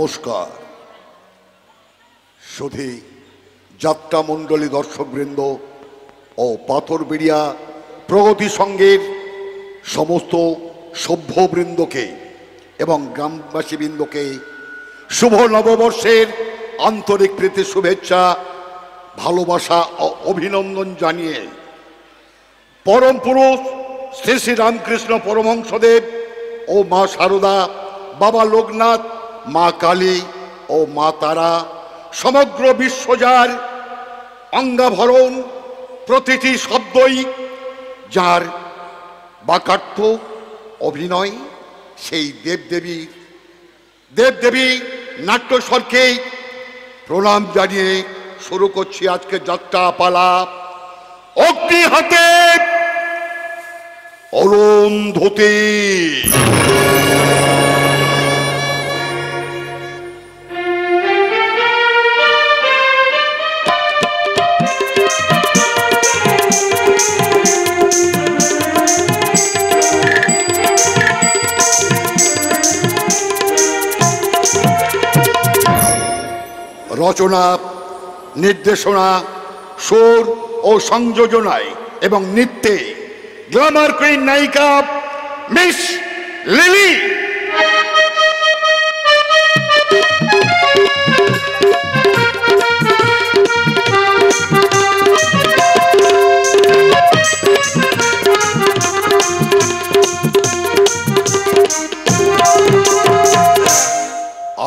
নমস্কার। শুধু যাত্রা মণ্ডলী দর্শকবৃন্দ ও পাথরবেড়িয়া প্রগতি সংঘের সমস্ত সভ্যবৃন্দকে এবং গ্রামবাসীবৃন্দকে শুভ নববর্ষের আন্তরিক প্রীতি শুভেচ্ছা, ভালোবাসা ও অভিনন্দন জানিয়ে পরম পুরুষ শ্রী শ্রী রামকৃষ্ণ পরমহংসদেব ও মা শারদা, বাবা লোকনাথ, মা কালী ও মা তারা সমগ্র বিশ্বজার অঙ্গাভরণ প্রতিটি শব্দই যার বাকার্থ অভিনয়, সেই দেবদেবী নাট্যস্বরকে প্রণাম জানিয়ে শুরু করছি আজকে যাত্রা পালা। অগ্নি হাতে অরুন্ধতী। রচনা, নির্দেশনা, সুর ও সংযোজনায় এবং নৃত্যে গ্ল্যামার কুইন নায়িকা মিস লিলি।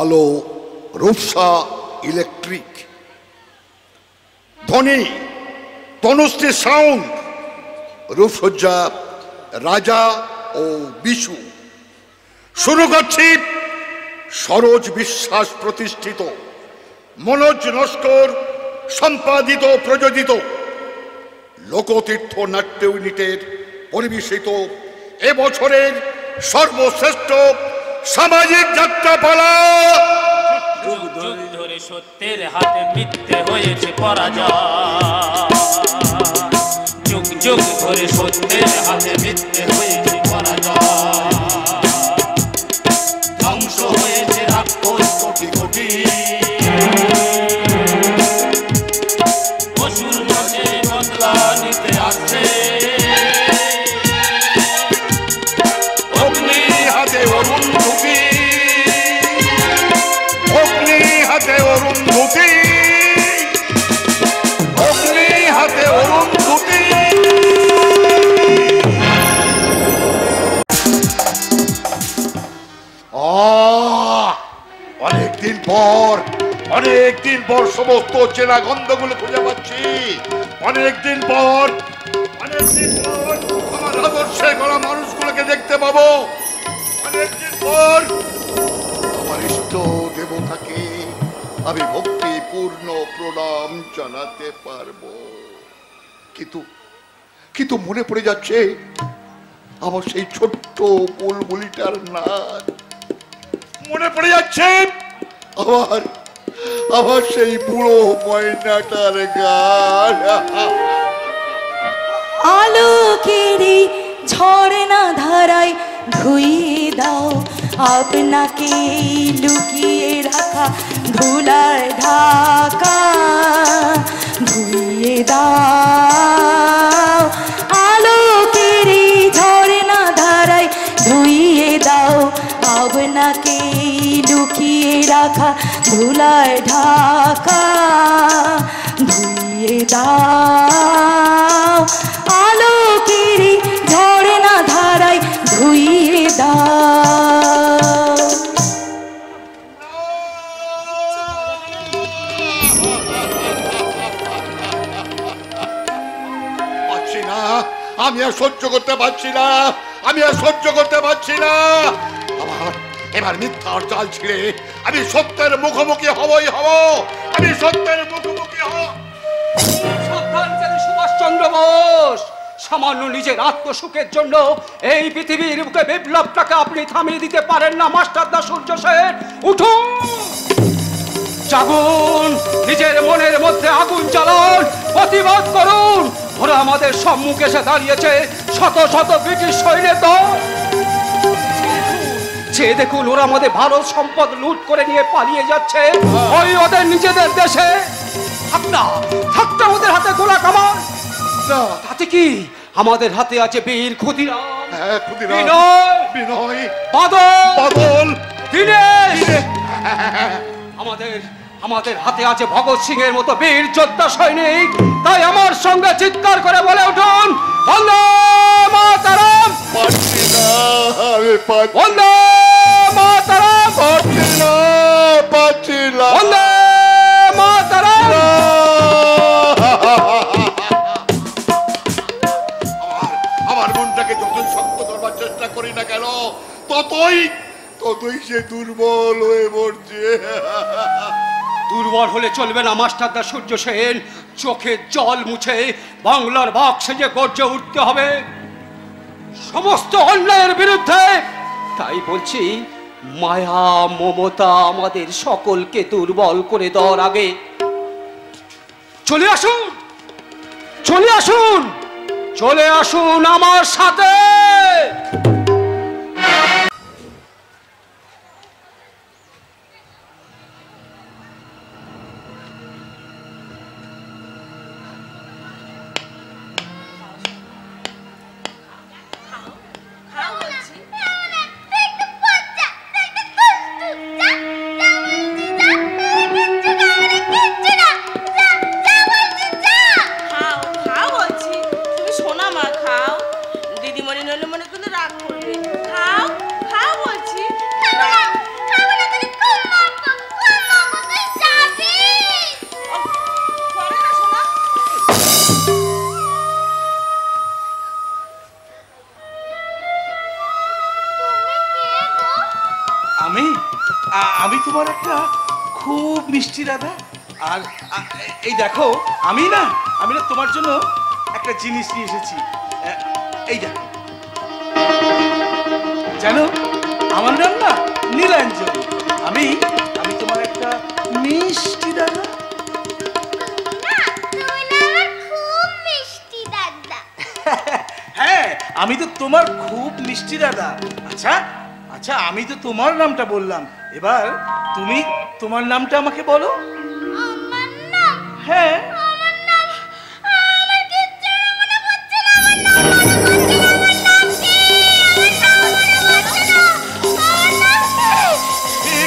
আলো রূপসা ইলেকট্রিক, ধ্বনি তনুশ্রী সাউন্ড, রূপসজ্জা রাজা ও বিশু। শুরু করছি সরোজ বিশ্বাস প্রতিষ্ঠিত, মনোজ নস্কর সম্পাদিত প্রযোজিত লোকতীর্থ নাট্য ইউনিটের পরিবেশিত এবছরের সর্বশ্রেষ্ঠ সামাজিক যাত্রাপালা। যুগ যুগ ধরে সত্যের হাতে মিথ্যে হয়েছে পরাজয়, যুগ যুগ ধরে সত্যের হাতে মিথ্যে হয়েছে পরাজয়, ধ্বংস হয়েছে রাক্ষস কোটি কোটি, অসুর মাঝে বদলা নিতে আসছে, অগ্নি হাতে অরুন্ধতী, অগ্নি হাতে অরুন্ধতী, অগ্নি হাতে অরুন্ধতী। অনেকদিন পর সমস্ত চেনা গন্ধগুলো খুঁজে পাচ্ছি। অনেকদিন পর আমার আদর্শে গড়া মানুষগুলোকে দেখতে পাবো। অনেকদিন পর আমার ইষ্ট দেবতাকে আমি ভক্তিপূর্ণ প্রণাম জানাতে পারবো। কিন্তু মনে পড়ে যাচ্ছে আমার সেই ছোট্ট বুলবুলিটার নাচ, মনে পড়ে যাচ্ছে আবার সেই বুড়ো ময়নাটার গান। আলোকেরই ঝর্ণা ধারায় ধুইয়ে দাও আপনাকে লুকিয়ে রাখা ধুলার ঢাকা, ধুইয়ে দাও আলোকেরই ঝর্ণা ধারায় ধুইয়ে দাও আপনাকে লুকিয়ে রাখা ধুলার ঢাকা, ধুইয়ে দাও আলোকেরই ঝর্ণা ধারায় ধুইয়ে দাও। পাচ্ছি না, আমি আর সহ্য করতে পারছি না, আমি আর সহ্য করতে পারছি না। এবার মিথ্যার জাল ছিঁড়ে আমি সত্যের মুখোমুখি হবই হব, আমি সত্যের মুখোমুখি হব। সাবধান সুভাষচন্দ্র বোস, সামান্য নিজের আত্মসুখের জন্য এই পৃথিবীর বুকে বিপ্লবটাকে আপনি থামিয়ে দিতে পারেন না। মাস্টারদা সূর্য সেন, উঠুন, জাগুন, নিজের মনের মধ্যে আগুন জ্বালান, প্রতিবাদ করুন। ওরা আমাদের সম্মুখে এসে দাঁড়িয়েছে শত শত ব্রিটিশ সৈন্যের দল। যে দেখুন ওরা আমাদের ভারত সম্পদ লুট করে নিয়ে পালিয়ে যাচ্ছে ওই ওদের নিজেদের দেশে। থাকটা ওদের হাতে গোলা কামান, তাতে কি আমাদের হাতে আছে বীর ক্ষুদিরাম, হ্যাঁ, ক্ষুদিরাম, বিনয়, বাদল, দীনেশ। আমাদের হাতে আছে ভগৎ সিং এর মতো বীর যোদ্ধা সৈনিক। তাই আমার সঙ্গে চিৎকার করে বলে উঠুন, বন্দে মাতরম। পারছি না, আমি পারছি বন্দে মাতরম, পারছি না। বন্দে মাতরম। আমার মনটাকে যতই শক্ত করবার চেষ্টা করি না কেন, ততই সে দুর্বল হয়ে পড়ছে। দুর্বল হলে চলবে না মাস্টারদা সূর্য সেন। চোখে জল মুছে বাংলার বাঘ সেজে গর্জে উঠতে হবে সমস্ত অন্যায়ের বিরুদ্ধে। তাই বলছি, মায়া মমতা আমাদের সকলকে দুর্বল করে দেওয়ার আগে চলে আসুন, চলে আসুন, চলে আসুন আমার সাথে। আমি তোমার একটা খুব মিষ্টি দাদা। আর এই দেখো, আমি না তোমার জন্য একটা জিনিস নিয়ে এসেছি। এই দেখো, জানো আমার নাম না নীলাঞ্জলি। আমি তোমার একটা মিষ্টি দাদা। হ্যাঁ, আমি তো তোমার খুব মিষ্টি দাদা। আচ্ছা আচ্ছা, আমি তো তোমার নামটা বললাম, এবার তুমি তোমার নামটা আমাকে বলো। আমার নাম? হ্যাঁ। আমার নাম আমার কিচ্ছু মনে পড়ছে না। আমার নাম কি?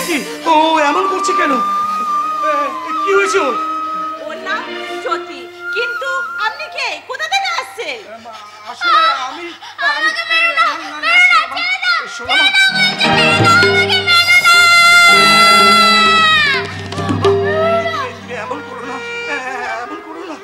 কি ও এমন করছে কেন? কি হয়েছে ওর? ওর নাম জ্যোতি। কিন্তু আপনি কে? কোথা থেকে আসছেন? আসলে আমি এমন করো না, এমন করো না।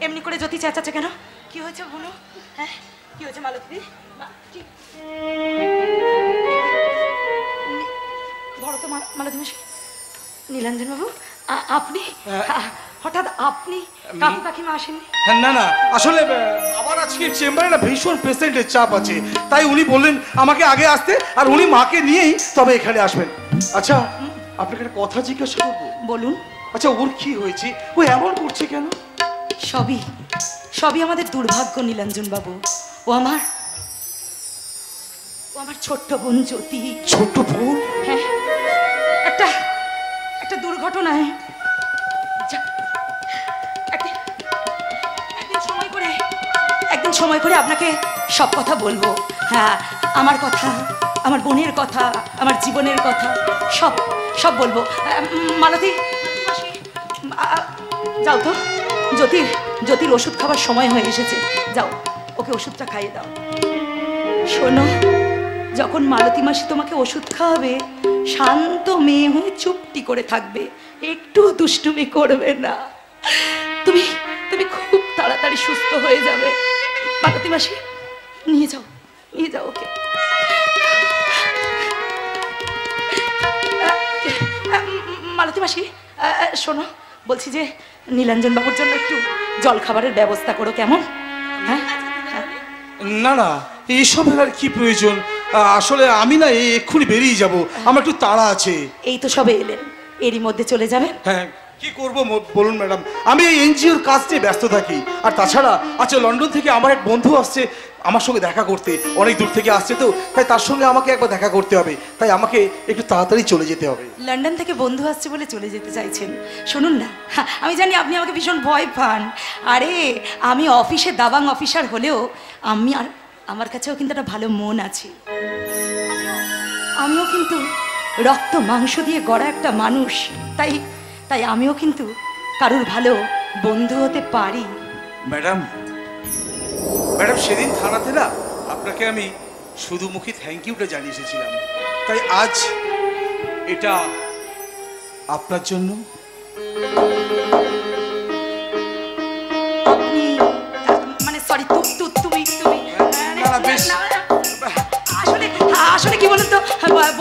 এমনি করে জ্যোতি চেঁচাচ্ছে কেন? কি হয়েছে বলো? হ্যাঁ, কি হয়েছে মালতী? ধরো তো মালতী মাসি। নীলাঞ্জন বাবু, আপনি হঠাৎ আপনি? কাকু কাকিমা আসেননি? না না, আসলে আবার আজকে চেম্বারে না ভীষণ পেশেন্টের চাপ আছে, তাই উনি বললেন আমাকে আগে আসতে, আর উনি মাকে নিয়েই তবে এখানে আসবেন। আচ্ছা, আপনাকে একটা কথা জিজ্ঞাসা করবো? বলুন। আচ্ছা, ওর কি হয়েছে? ও এমন করছে কেন? সবই আমাদের দুর্ভাগ্য নীলাঞ্জন বাবু। ও আমার ছোট্ট বোন জ্যোতি। ছোট্ট বোন? হ্যাঁ, একটা দুর্ঘটনায় একদিন সময় করে আপনাকে সব কথা বলবো। হ্যাঁ, আমার কথা, আমার বোনের কথা, আমার জীবনের কথা সব বলবো। মালতী, যাও তো, জ্যোতির ওষুধ খাবার সময় হয়ে এসেছে। যাও, ওকে ওষুধটা খাইয়ে দাও। শোনো, যখন মালতী মাসি তোমাকে ওষুধ খাওয়াবে, শান্ত মেয়ে হয়ে চুপটি করে থাকবে, একটু দুষ্টুমি করবে না। তুমি খুব তাড়াতাড়ি সুস্থ হয়ে যাবে। মালতী মাসি, নিয়ে যাও ওকে। মালতী মাসি, শোনো, বলছি যে নীলাঞ্জন বাবুর জন্য একটু জল খাবারের ব্যবস্থা করো, কেমন? হ্যাঁ, না না, এইসবের আর কি প্রয়োজন? আসলে আমি না এক্ষুনি বেরিয়ে যাব, আমার একটু তাড়া আছে। এই তো সবে এলেন, এরই মধ্যে চলে যাবেন? হ্যাঁ, কি করব বলুন ম্যাডাম, আমি এই এনজিওর কাজ নিয়ে ব্যস্ত থাকি। আর তাছাড়া আচ্ছা, লন্ডন থেকে আমার এক বন্ধু আসছে আমার সঙ্গে দেখা করতে, অনেক দূর থেকে আসছে তো, তাই তার সঙ্গে আমাকে একবার দেখা করতে হবে, তাই আমাকে একটু তাড়াতাড়ি চলে যেতে হবে। লন্ডন থেকে বন্ধু আসছে বলে চলে যেতে চাইছেন? শুনুন না, আমি জানি আপনি আমাকে ভীষণ ভয় পান। আরে আমি অফিসে দাবাং অফিসার হলেও আমার কাছেও কিন্তু একটা ভালো মন আছে। আমিও কিন্তু রক্ত মাংস দিয়ে গড়া একটা মানুষ, তাই আমিও কিন্তু কারুর ভালো বন্ধু হতে পারি। ম্যাডাম সেদিন থানাতে না আপনাকে আমি শুধু মুখে থ্যাংক ইউটা জানিয়ে এসেছিলাম, তাই আজ এটা আপনার জন্য। আপনি মানে সরি, তুমি বেশ। আসলে কি বলুন তো,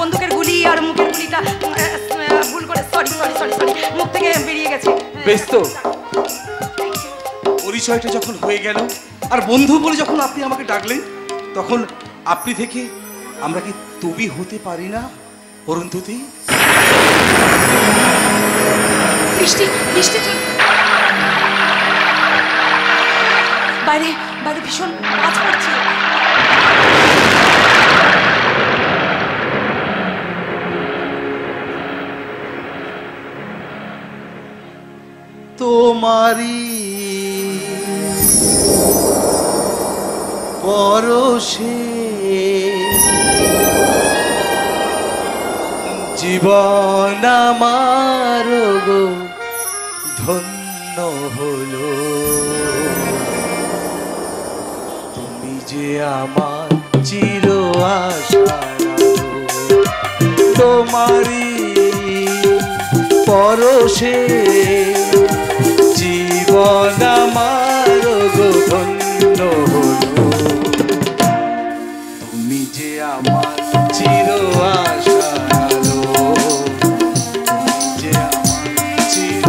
বন্দুকের গুলি আর মুখের গুলিটা ভুল করে সরি মুখ থেকে বেরিয়ে গেছে। বেশ, তো পরিচয়টা যখন হয়ে গেল আর বন্ধু বলে যখন আপনি আমাকে ডাকলেন, তখন আপনি থেকে আমরা কি তুমি হতে পারি না অরুন্ধতী? বৃষ্টি বাইরে ভীষণ আওয়াজ করছে। তোমারি পরশে জীবন আমার গো ধন্য হলো, তুমি যে আমার চির আশা, তোমারি পরশে জীবন আমার গো ধন্য হলো, তুমি যে আমার চির আশা, তুমি যে আমার চির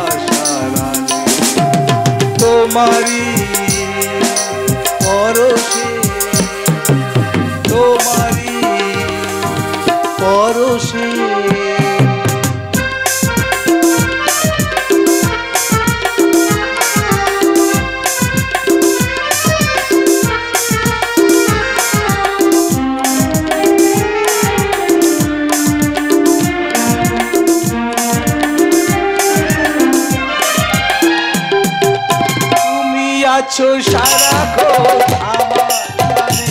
আশা, তোমারি পরশে আছো সারাক্ষণ আমার প্রাণে,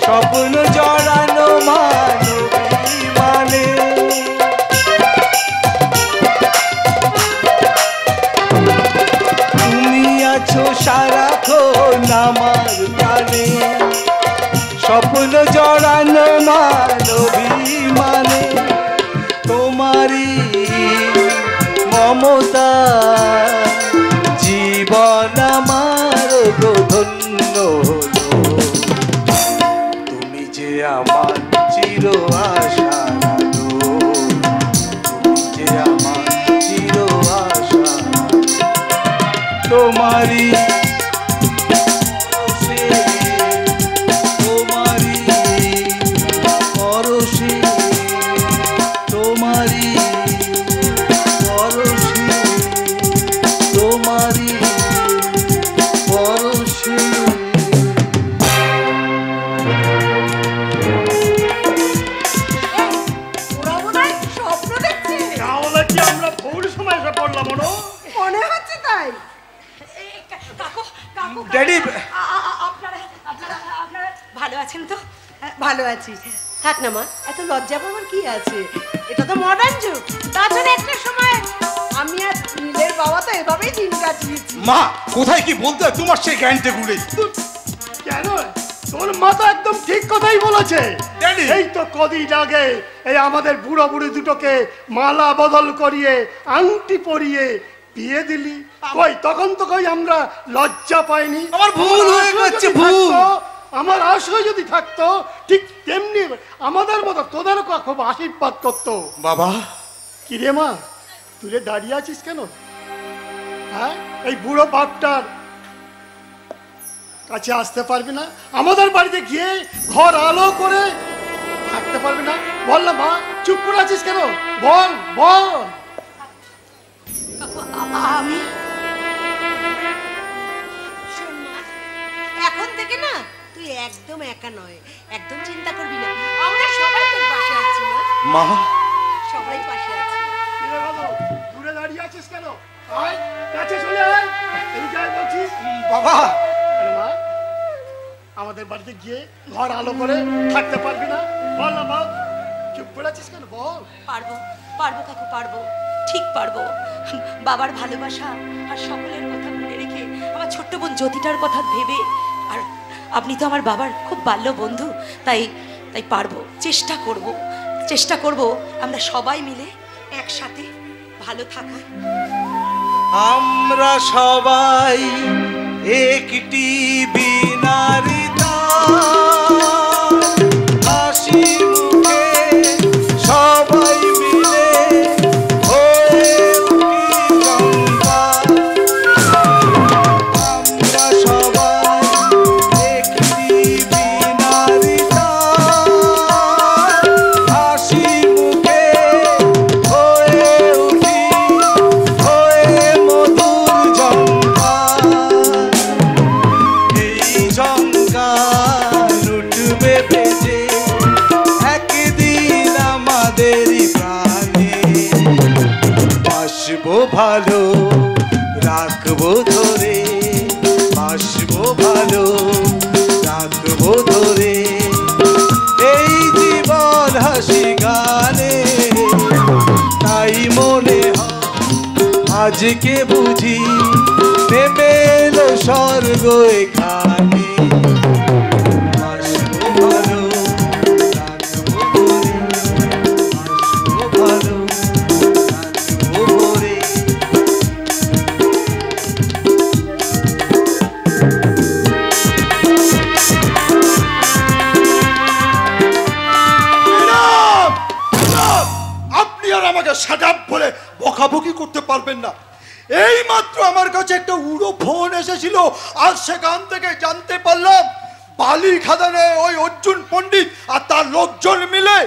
স্বপ্ন জড়ানো মানবী মানে, তুমি আছো সারাক্ষণ আমার প্রাণে, স্বপ্ন জড়ানো মানবী মানে, তোমারই মমতা জীবন আমার গো ধন্য হলো, তুমি যে আমার চির আশা, তুমি যে আমার চির আশা, তোমারি পরশে তোমারি পরশে তোমারি পরশে। ওরা বোধহয় স্বপ্ন দেখছে। তাহলে কি আমরা ভুল সময় এসে পড়লাম? মনে হচ্ছে তাই। কাকু ড্যাডি, আপনারা ভালো আছেন তো? ভালো আছি। থাক না মা, এত লজ্জা পাওয়ার কি আছে? এটা তো মডার্ন যুগ। তাছাড়া একটা সময় আমি আর নীলের বাবা তো এভাবেই দিন কাটিয়েছি। মা কোথায় কি বলতে হয় তোমার সেই জ্ঞানটা গুলে? কেন? তোর মাথা একদম ঠিক কথাই বলেছে। ড্যাডি, এই তো কদিন আগে এই আমাদের বুড়ো বুড়ি দুটোকে মালা বদল করিয়ে আংটি পরিয়ে বিয়ে দিলি। কই তখন তো কই আমরা লজ্জা পাইনি? আমার ভুল হয়ে গেছে, ভুল। আমার আশয় যদি থাকতো ঠিক তেমনি আমাদের মতো তোদেরও খুব আশীর্বাদ করতো। বাবা, কি রে মা, তুই দাঁড়িয়ে আছিস কেন? হ্যাঁ, এই বুড়ো বাপটার কাছে আসতে পারবি না? আমাদের বাড়িতে গিয়ে ঘর আলো করে থাকতে পারবি না? বল না মা, চুপ করে আছিস কেন? বল বল। আমি শোন মা, এখন থেকে না তুই একদম একা নয়, একদম চিন্তা করবি না, আমরা সবাই তোর পাশে আছি মা, মা সবাই পাশে আছি। কিরে বাবা, দূরে দাঁড়িয়ে আছিস কেন? আয় কাছে চলে আয়। এই যাই বলছিস বাবা। আরে মা, আমাদের বাড়িতে গিয়ে ঘর আলো করে থাকতে পারবি না? বল না মা, চুপ করে আছিস কেন? বল। পারবো, পারবো কাকু, পারবো, ঠিক পারবো। বাবার ভালোবাসা আর সকলের কথা মনে রেখে আমার ছোট্ট বোন জ্যোতিটার কথা ভেবে, আর আপনি তো আমার বাবার খুব বাল্য বন্ধু, তাই তাই পারবো, চেষ্টা করব আমরা সবাই মিলে একসাথে ভালো থাকা। আমরা সবাই একটি বিনারী হাসি মুখে সবাই মিলে হয়ে উঠি চম্পা। আমরা সবাই একটি বিনারী হাসি মুখে হয়ে উঠি হয়ে মধুর চম্পা। এই ঝঙ্কার উঠবে বেজে একদিন আমাদেরই প্রাণে। বাসবো ভালো রাখবো ধরে, বাসবো ভালো রাখবো ধরে এই জীবন হাসি গানে। তাই মনে হয় আজকে বুঝি নেমে এলো স্বর্গ এখানে। বাসবো ভালো রাখবো ধরে, বাসবো ভালো রাখবো ধরে। আপনি আর আমাকে শাট আপ বলে বকাবকি করতে পারবেন না। এই মাত্র আমার কাছে একটা উড়ো ফোন এসেছিল, আর সেখান থেকে জানতে পারলাম বালি খাদানে ওই অর্জুন পণ্ডিত আর তার লোকজন মিলে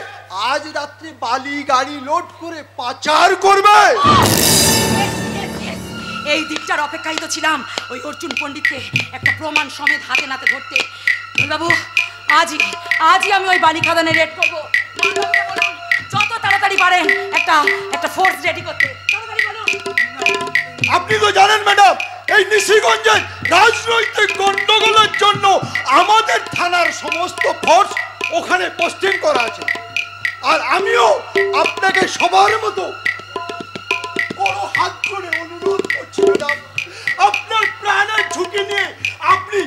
আজ রাত্রে বালি গাড়ি লোড করে পাচার করবে। এই দিকটার অপেক্ষায় তো ছিলাম, ওই অর্জুন পণ্ডিতকে একটা প্রমাণ সমেত হাতে নাতে ধরতে। বাবু, আজই আমি ওই বালি খাদানে রেড করবো। যত তাড়াতাড়ি পারেন একটা ফোর্স রেডি করতে, তাড়াতাড়ি বলুন। আপনি তো জানেন ম্যাডাম, এই নিশিগঞ্জের রাজনৈতিক গন্ডগোলের জন্য আমাদের থানার সমস্ত ফোর্স ওখানে পোস্টিং করা আছে। আর আমিও আপনাকে সবার মতো বড় হাত করে অনুরোধ করছি ম্যাডাম, আপনার প্রাণের ঝুঁকি নিয়ে আপনি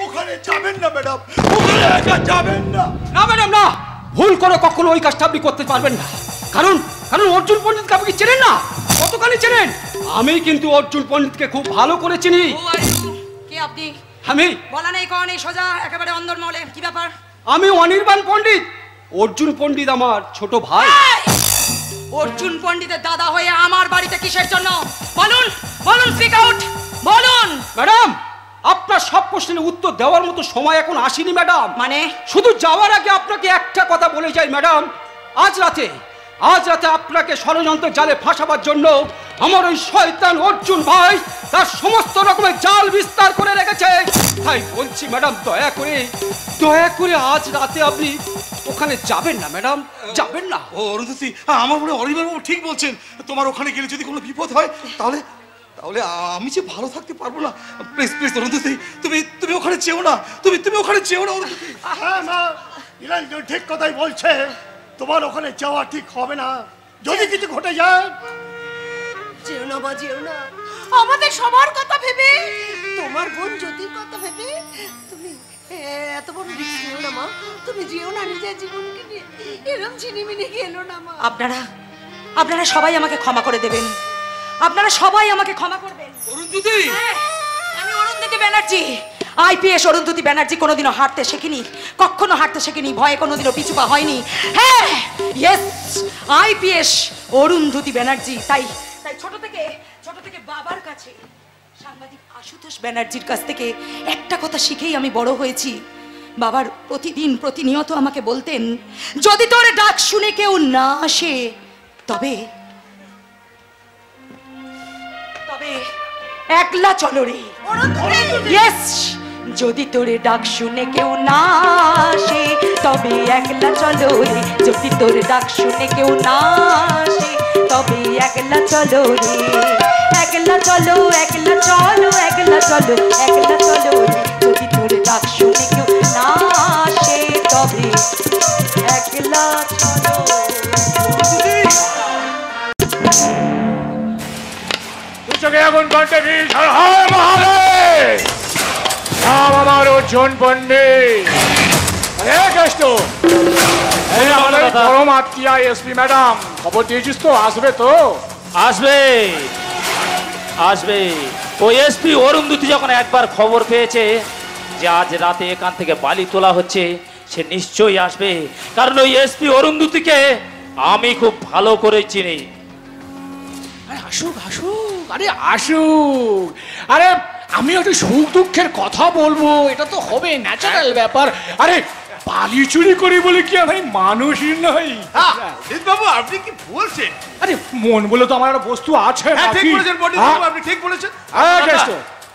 ওখানে যাবেন না ম্যাডাম, ওখানে একা যাবেন না। না ম্যাডাম না, ভুল করে কখনো ওই কাজটা আপনি করতে পারবেন না। কারণ অর্জুন পণ্ডিতকে আপনি কি চেনেন না? কতখানি চেনেন? আমি কিন্তু অর্জুন পণ্ডিতকে খুব ভালো করে চিনি। কে আপনি? আমি বলা নেই কওয়া নেই, সোজা একেবারে অন্দরমহলে। কি ব্যাপার? আমি অনির্বাণ পণ্ডিত। অর্জুন পণ্ডিত আমার ছোট ভাই। অর্জুন পণ্ডিতের দাদা হয়ে আমার বাড়িতে কিসের জন্য? বলুন বলুন, স্পিক আউট, বলুন। ম্যাডাম, আপনার সব প্রশ্নের উত্তর দেওয়ার মতো সময় এখন আসেনি ম্যাডাম। মানে? শুধু যাওয়ার আগে আপনাকে একটা কথা বলে যাই ম্যাডাম, আজ রাতে আপনাকে ষড়যন্ত্র জালে ফাঁসাবার জন্য আমার ওই শয়তান অর্জুন ভাই তার সমস্ত রকমের জাল বিস্তার করে রেখেছে। তাই বলছি ম্যাডাম, দয়া করে আজ রাতে আপনি ওখানে যাবেন না ম্যাডাম, যাবেন না। ও অরুন্ধতী, আমার মনে হয় অনির্বাণ বাবু ঠিক বলছেন। তোমার ওখানে গেলে যদি কোনো বিপদ হয় তাহলে আমি যে ভালো থাকতে পারবো না। প্লিজ অরুন্ধতী, তুমি ওখানে চেও না, তুমি ওখানে চেও না অরুন্ধতী। হ্যাঁ মা, নিরঞ্জন ঠিক কথাই বলছে, তোমার ওখানে যাওয়া ঠিক হবে না। যদি কিছু ঘটে যায়, যেও না মা, যেও না। আমাদের সবার কথা ভেবে, তোমার বোন জ্যোতির কথা ভেবে তুমি এত বড় রিস্ক নিও না মা। তুমি যেও না, নিজের জীবনকে নিয়ে এরকম ছিনিমিনি গেলো না মা। আপনারা সবাই আমাকে ক্ষমা করে দেবেন, আপনারা সবাই আমাকে ক্ষমা করবেন। অরুন্ধতী, আমি অরুন্ধতী ব্যানার্জি, আইপিএস অরুন্ধতী ব্যানার্জি। কোনোদিনও হাঁটতে শেখিনি, কখনো হাঁটতে শেখিনি, ভয়ে কোনোদিনও পিছু পা হয়নি। হ্যাঁ, ইয়েস, আইপিএস অরুন্ধতী ব্যানার্জি। তাই ছোট থেকে বাবার কাছে, সাংবাদিক আশুতোষ ব্যানার্জির কাছ থেকে একটা কথা শিখেই আমি বড় হয়েছি। বাবার প্রতিদিন প্রতিনিয়ত আমাকে বলতেন, যদি তোর ডাক শুনে কেউ না আসে তবে তবে একলা চলো রে। ইয়েস, যদি তোর ডাক শুনে কেউ না আসে তবে একলা চলো রে। যদি তোর ডাক শুনে কেউ না আসে তবে একলা চলো রে। একলা চলো, একলা চলো, একলা চলো, একলা চলো রে। যদি তোর ডাক শুনে কেউ না আসে তবে একলা চলো। চোখে এখন ঘন্টে বিষ আর হয় মহাদেব। নাম আমার অর্জুন পণ্ডিত। আরে কেষ্ট, এই আমাদের পরম আত্মীয়া এসপি ম্যাডাম, খবর দিয়েছিস তো? আসবে তো? আসবে আসবে। ওই এসপি অরুন্ধতী যখন একবার খবর পেয়েছে যে আজ রাতে এখান থেকে বালি তোলা হচ্ছে, সে নিশ্চয়ই আসবে। কারণ ওই এসপি অরুন্ধতীকে আমি খুব ভালো করে চিনি। আসুক আসুক, আরে আসুক। আরে আমি একটু সুখ দুঃখের কথা বলবো, এটা তো হবে, ন্যাচারাল ব্যাপার। আরে বালি চুরি করি বলে কি আমি মানুষই নই? বাবু আপনি কি বলছেন? আরে মন বলে তো আমার একটা বস্তু আছে। ঠিক বলেছেন বডি বাবু, আপনি ঠিক বলেছেন।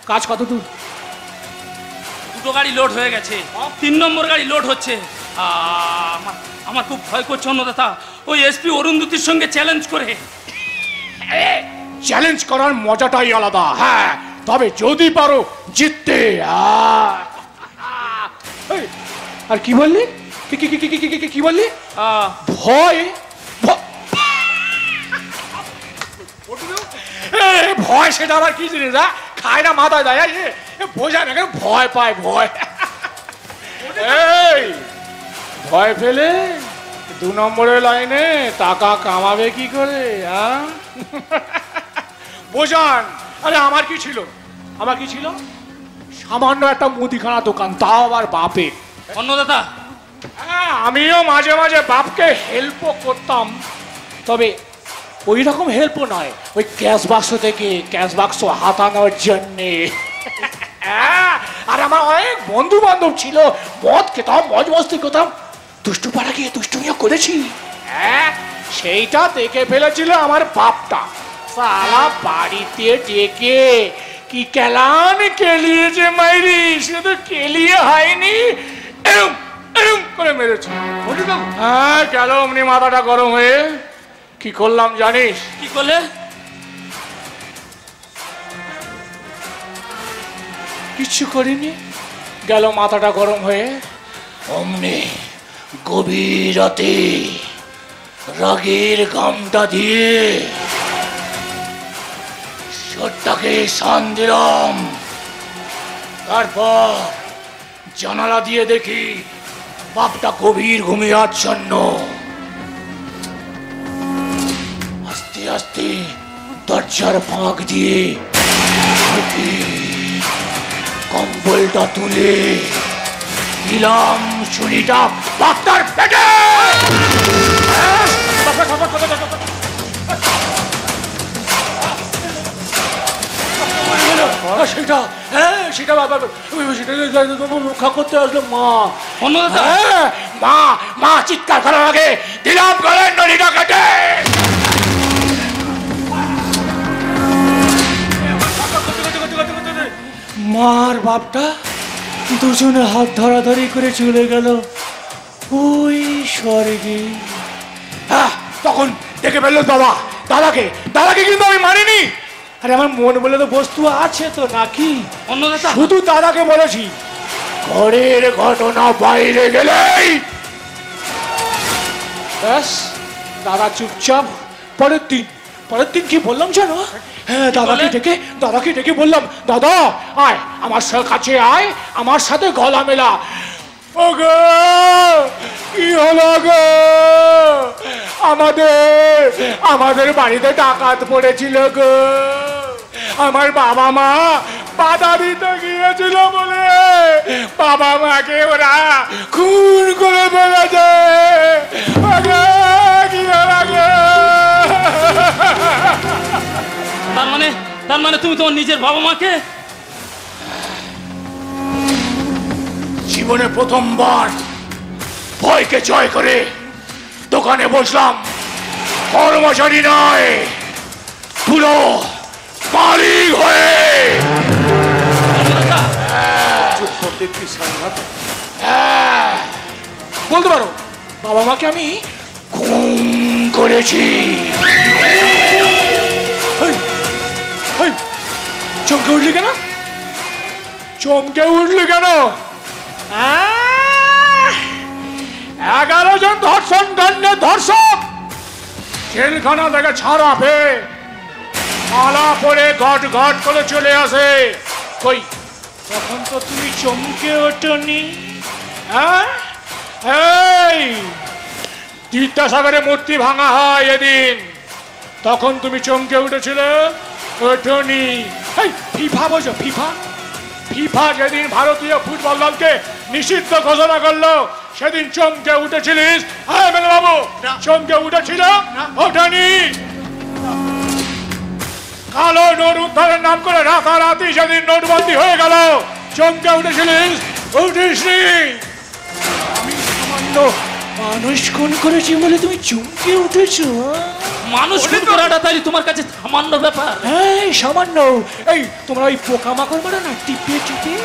কাজ কত দূর? দুটো গাড়ি লোড হয়ে গেছে, 3 নম্বর গাড়ি লোড হচ্ছে। আমার খুব ভয় করছে অন্নদাতা, ওই এসপি অরুন্ধতীর সঙ্গে চ্যালেঞ্জ করে। চ্যালেঞ্জ করার মজাটাই আলাদা। হ্যাঁ, তবে যদি পারো জিততে। আর কি বললি? কি বললি? ভয়? ভয় সেটা আবার কি জিনিস? খায় না মাথায় দেয়, বোঝা না, ভয় পায়। ভয় এই ভয় পেলে 2 নম্বরের লাইনে টাকা কামাবে কি করে? বোঝান। আরে আমার কি ছিল? সামান্য একটা মুদিখানা দোকান, তাও আবার বাপে। অন্নদাতা, হ্যাঁ, আমিও মাঝে মাঝে বাপকে হেল্পও করতাম, তবে ওই রকম হেল্পও নয়, ওই ক্যাশ বাক্স থেকে ক্যাশ বাক্স হাতানোর জন্যে। আর আমার অনেক বন্ধু বান্ধব ছিল, মদ খেতাম, মজ মস্তি করতাম, দুষ্টু পাড়া গিয়ে দুষ্টুমিও করেছি। হ্যাঁ, সেইটা দেখে ফেলেছিল আমার বাপটা। সালা বাড়িতে ডেকে কি কেলান কেলিয়েছে মাইরি, শুধু কেলিয়ে হয়নি, এরম এরম করে মেরেছে। হ্যাঁ, গেল অমনি মাথাটা গরম হয়ে। কি করলাম জানিস? কি করলে? কিচ্ছু করিনি, গেল মাথাটা গরম হয়ে। অমনি গভীর রাতে রাগের গামটা দিয়ে শরটাকে শান দিলাম। তারপর জানালা দিয়ে দেখি বাপটা গভীর ঘুমিয়ে আচ্ছন্ন। আস্তে আস্তে দরজার ফাঁক দিয়ে কম্বলটা তুলে দিলাম ছুরিটা বাপটার পেটে। সেটা রক্ষা করতে আসলো মা। মা চিৎকার করার আগে দিলাম গলার নলিটা কেটে। মার বাপটা দুজনে হাত ধরাধরি করে চলে গেল ওই স্বর্গে। তখন দেখে ফেললো দাদাকে কিন্তু আমি মানিনি। আরে আমার মন বলে তো বস্তু আছে তো নাকি? শুধু দাদাকে বলেছি, ঘরের ঘটনা বাইরে গেলেই ব্যাস দাদা চুপচাপ। পরের দিন কি বললাম জানো? হ্যাঁ, দাদাকে ডেকে বললাম, দাদা আয় আমার কাছে, আয় আমার সাথে গলা মেলা। ওগো কি হলো গো? আমাদের বাড়িতে ডাকাত পড়েছিল গো। আমার বাবা মা বাধা দিতে গিয়েছিল বলে বাবা মাকে ওরা খুন করে ফেলেছে। কি হলো গো? তার মানে তুমি তোমার নিজের বাবা মাকে? জীবনে প্রথমবার ভয়কে জয় করে দোকানে বসলাম, কর্মচারী নয়, পুরো মালিক হয়ে। বলতে পারো বাবা মাকে আমি খুন করেছি। চমকে উঠলি কেন? চমকে উঠলি কেন? 11 জন ধর্ষণ কাণ্ডের ধর্ষক জেলখানা থেকে ছাড়া পেয়ে মালা পরে ঘট ঘট করে চলে আসে। কই তখন তো তুমি চমকে ওঠনি? এই বিদ্যাসাগরে মূর্তি ভাঙা হয় এদিন, তখন তুমি চমকে উঠেছিলে? ওঠনি। ফিফা বোঝো? ফিফা ফিফা যেদিন ভারতীয় ফুটবল দলকে নিষিদ্ধ ঘোষণা করলো সেদিন চমকে উঠেছিলিস? বাবু চমকে উঠেছিল? ওঠনি। কালো নোট উদ্ধারের নাম করে রাতারাতি সেদিন নোটবন্দি হয়ে গেল, চমকে উঠেছিলিস? উঠিসনি। আমি সামান্য মানুষ খুন করেছি বলে তুমি চমকে উঠেছো? মানুষ খুন করাটা তাই তোমার কাছে সামান্য ব্যাপার? হ্যাঁ সামান্য। এই তোমরা ওই পোকামাকড় মারো না টিপে টিপে,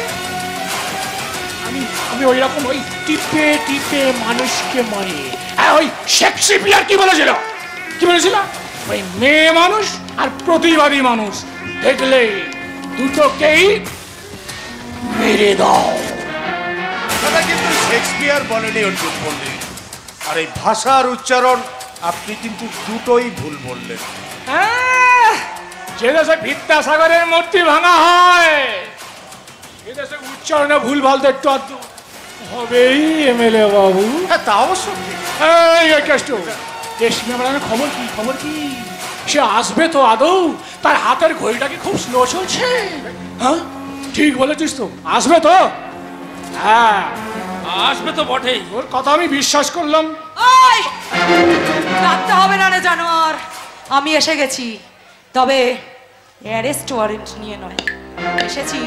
আমি ওই রকম ওই টিপে টিপে মানুষকে মারি। ওই শেক্সপিয়ার কি বলেছিল? কি বলেছিল? ওই মেয়ে মানুষ আর প্রতিবাদী মানুষ দেখলে দুটোকেই মেরে দাও। কথা কিন্তু শেক্সপিয়ার বলেনি অর্জুন পণ্ডিত, আর এই ভাষার উচ্চারণ আপনি কিন্তু দুটোই ভুল বললেন। যে দেশে বিদ্যাসাগরের মূর্তি ভাঙা হয় সে দেশে উচ্চারণে ভুল বলতে একটু আধটু হবেই এমএলএ বাবু। হ্যাঁ তা অবশ্য খবর কি? খবর কি? সে আসবে তো আদৌ? তার হাতের ঘড়িটা কি খুব স্লো চলছে? হ্যাঁ ঠিক বলেছিস তো, আসবে তো? হ্যাঁ আসবে তো বটেই। ওর কথা আমি বিশ্বাস করলাম। ডাকতে হবে না রে জানোয়ার, আমি এসে গেছি। তবে অ্যারেস্ট ওয়ারেন্ট নিয়ে নয়, এসেছি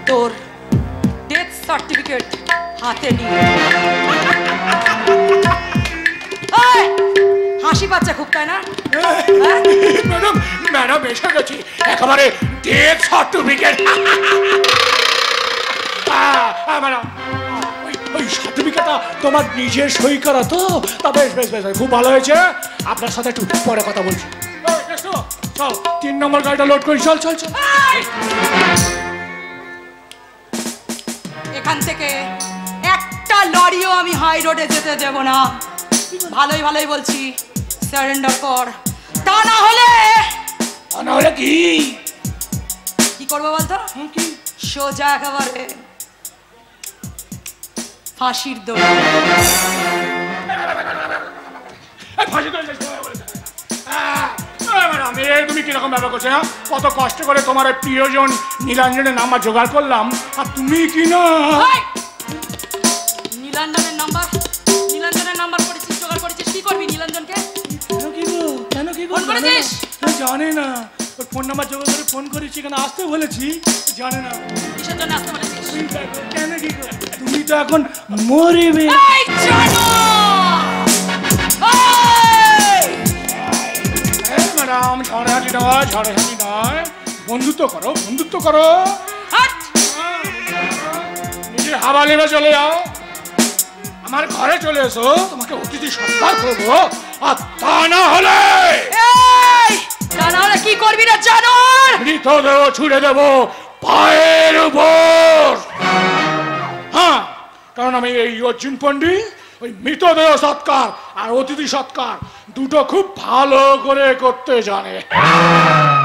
তোর ডেথ সার্টিফিকেট হাতে নিয়ে। হাসি পাচ্ছে খুব, তাই না? ম্যাডাম ম্যাডাম এসে গেছি, একেবারে ডেথ সার্টিফিকেট। ওই সার্টিফিকেটটা তোমার নিজের সই করা তো? তা বেশ বেশ বেশ খুব ভালো হয়েছে। আপনার সাথে একটু পরে কথা বলছি। চল 3 নম্বর গাড়িটা লোড করি। চল চল চল। এখান থেকে একটা লরিও আমি হাই রোডে যেতে দেব না। ভালোই ভালোই বলছি, সারেন্ডার কর। তা না হলে কি কি করবো বলতো? সোজা একেবারে ফাঁসির দড়ি। তুমি কিরকম ব্যাপার করছো? হ্যাঁ কত কষ্ট করে তোমার প্রিয়জন নীলাঞ্জনের নাম্বার জোগাড় করলাম, আর তুমি কি না নীলাঞ্জনের নাম্বার করেছিস, জোগাড় করেছিস। কি করবি নীলাঞ্জনকে? কেন কি ফোন করেছিস? জানে না ওর ফোন নাম্বার জোগাড় করে ফোন করেছি, কেন আসতে বলেছি জানে না। কিসের জন্য আসতে বলেছিস? কেন কি তুমি তো এখন মরিবে। ম্যাডাম ঝড়হাটি নয়, ঝড়হাটি নয়, বন্ধুত্ব করো, বন্ধুত্ব করো। নিজের হাওয়া নেমে চলে যাও, আমার ঘরে চলে এসো, তোমাকে অতিথি সৎকার করবো। আর তা না হলে কি করবি না জানোয়ার? মৃতদেহ ছুড়ে দেবো পায়ের উপর। হ্যাঁ কারণ আমি এই অর্জুন পণ্ডিত ওই মৃতদেহ সৎকার আর অতিথি সৎকার দুটো খুব ভালো করে করতে জানে।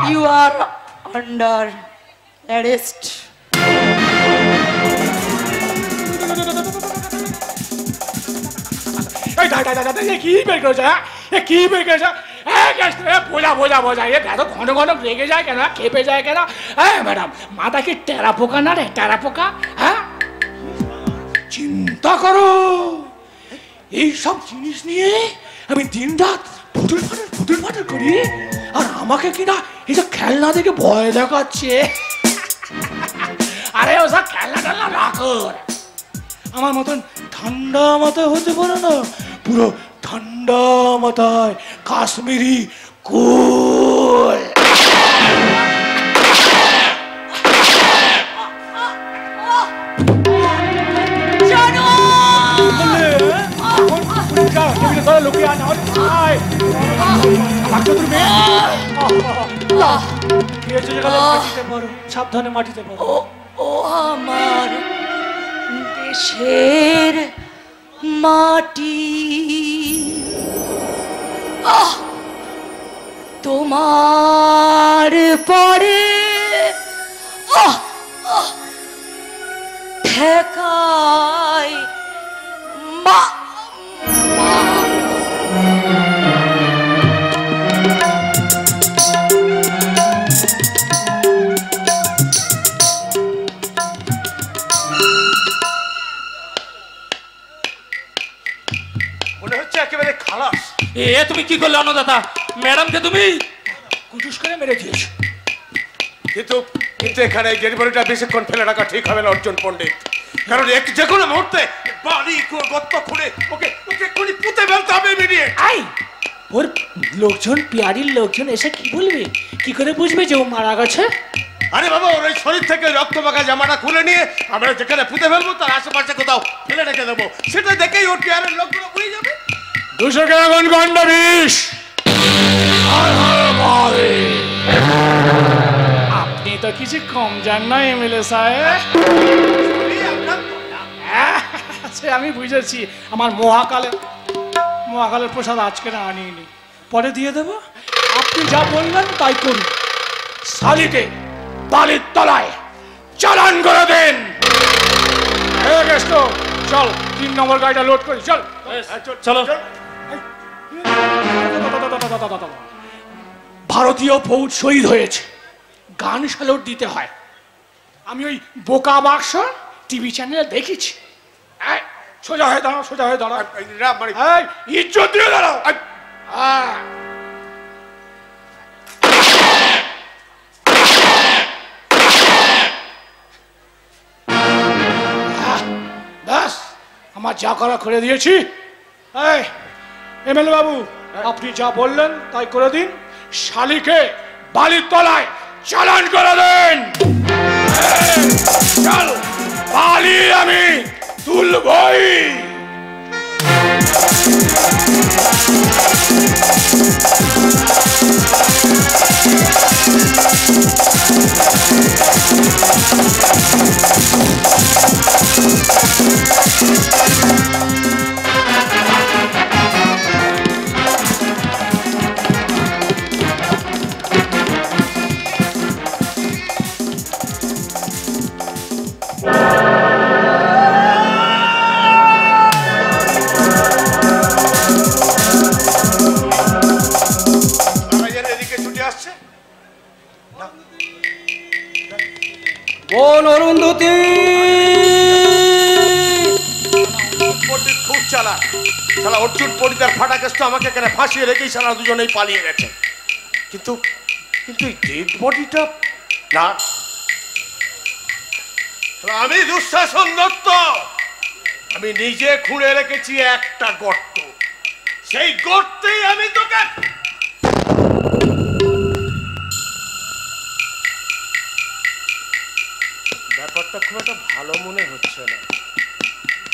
You are under arrest. কি বের করেছে? কি বের করেছে? বোঝা বোঝা বোঝা এত ঘন ঘন রেগে যায় কেন, খেপে যায় কেন? হ্যাঁ ম্যাডাম মাথা কি টেরা পোকা না রে? টেরা পোকা? হ্যাঁ চিন্তা করো, এইসব জিনিস নিয়ে আমি দিন রাত পুতুল ফাটার করি, আর আমাকে কিনা এইসব খেলনা দেখে ভয় দেখাচ্ছে। আরে ওসব খেলনা টেলনা না কর, আমার মতন ঠান্ডা মাথায় হতে পারে না, পুরো ঠান্ডা মাথায় কাশ্মীরি কুল। সাবধানে মাটিতে পড়ো। ও আমার দেশের মাটি, তোমার পরে ঠেকায় মা। মনে হচ্ছে একেবারে খালাস। এ তুমি কি করলে অন্নদাতা? ম্যাডামকে তুমি কুটুস করে মেরে দিয়েছো। কিন্তু কিন্তু এখানে এই ডেড বডিটা বেশিক্ষণ ফেলে রাখা ঠিক হবে না অর্জুন পণ্ডিত, কারণ যে কোনো মুহূর্তে বাড়ি গর্ত খুলে ওকে ওকে এক্ষুনি পুঁতে ফেলতে হবে ইমিডিয়েট। আই ওর লোকজন, পিয়ারির লোকজন এসে কি বলবে, কি করে বুঝবে যে ও মারা গেছে? আরে বাবা, ওর ওই শরীর থেকে রক্ত মাখা জামাটা খুলে নিয়ে আমরা যেখানে পুঁতে ফেলবো তার আশেপাশে কোথাও ফেলে রেখে দেবো, সেটা দেখেই ওর পিয়ারের লোকগুলো বুঝে যাবে। 200 গ্রাম গন্ডা বিষ। আপনি তো কিছু কম যান না এমএলএ সাহেব। সে আমি বুঝেছি, আমার মহাকালের প্রসাদ আজকে না আনিনি, পরে দিয়ে দেবো। আপনি যা বললেন তাই করুন। শালিকে বালির তলায় চালান করে দেন। চল 3 নম্বর গাড়িটা লোড করি, চল চলো। ভারতীয় ফৌজ শহীদ হয়েছে, গান স্যালুট দিতে হয়। আমি ওই বোকা বাক্স টিভি চ্যানেলে দেখেছি। সোজা হয়ে দাঁড়াও, সোজা হয়ে দাঁড়াও, ইজ্জত দিয়ে দাঁড়াও। ব্যাস, আমার যা করা করে দিয়েছি। এমএলএ বাবু, আপনি যা বললেন তাই করে দিন। শালিকে বালির তলায় চালান করে দেন। চল, বালি আমি তুলবই। বোন অরুন্ধতী, পণ্ডিত খুব চালাক। শালা অর্জুন পণ্ডিত আর ফাটা কেষ্ট আমাকে এখানে ফাঁসিয়ে রেখেই শালা দুজনেই পালিয়ে গেছে। কিন্তু কিন্তু এই ডেড বডিটা না, আমি দুঃশাসন দত্ত, আমি নিজে খুঁড়ে রেখেছি একটা গর্ত, সেই গর্তেই আমি তোকে। ব্যাপারটা খুব একটা ভালো মনে হচ্ছে না,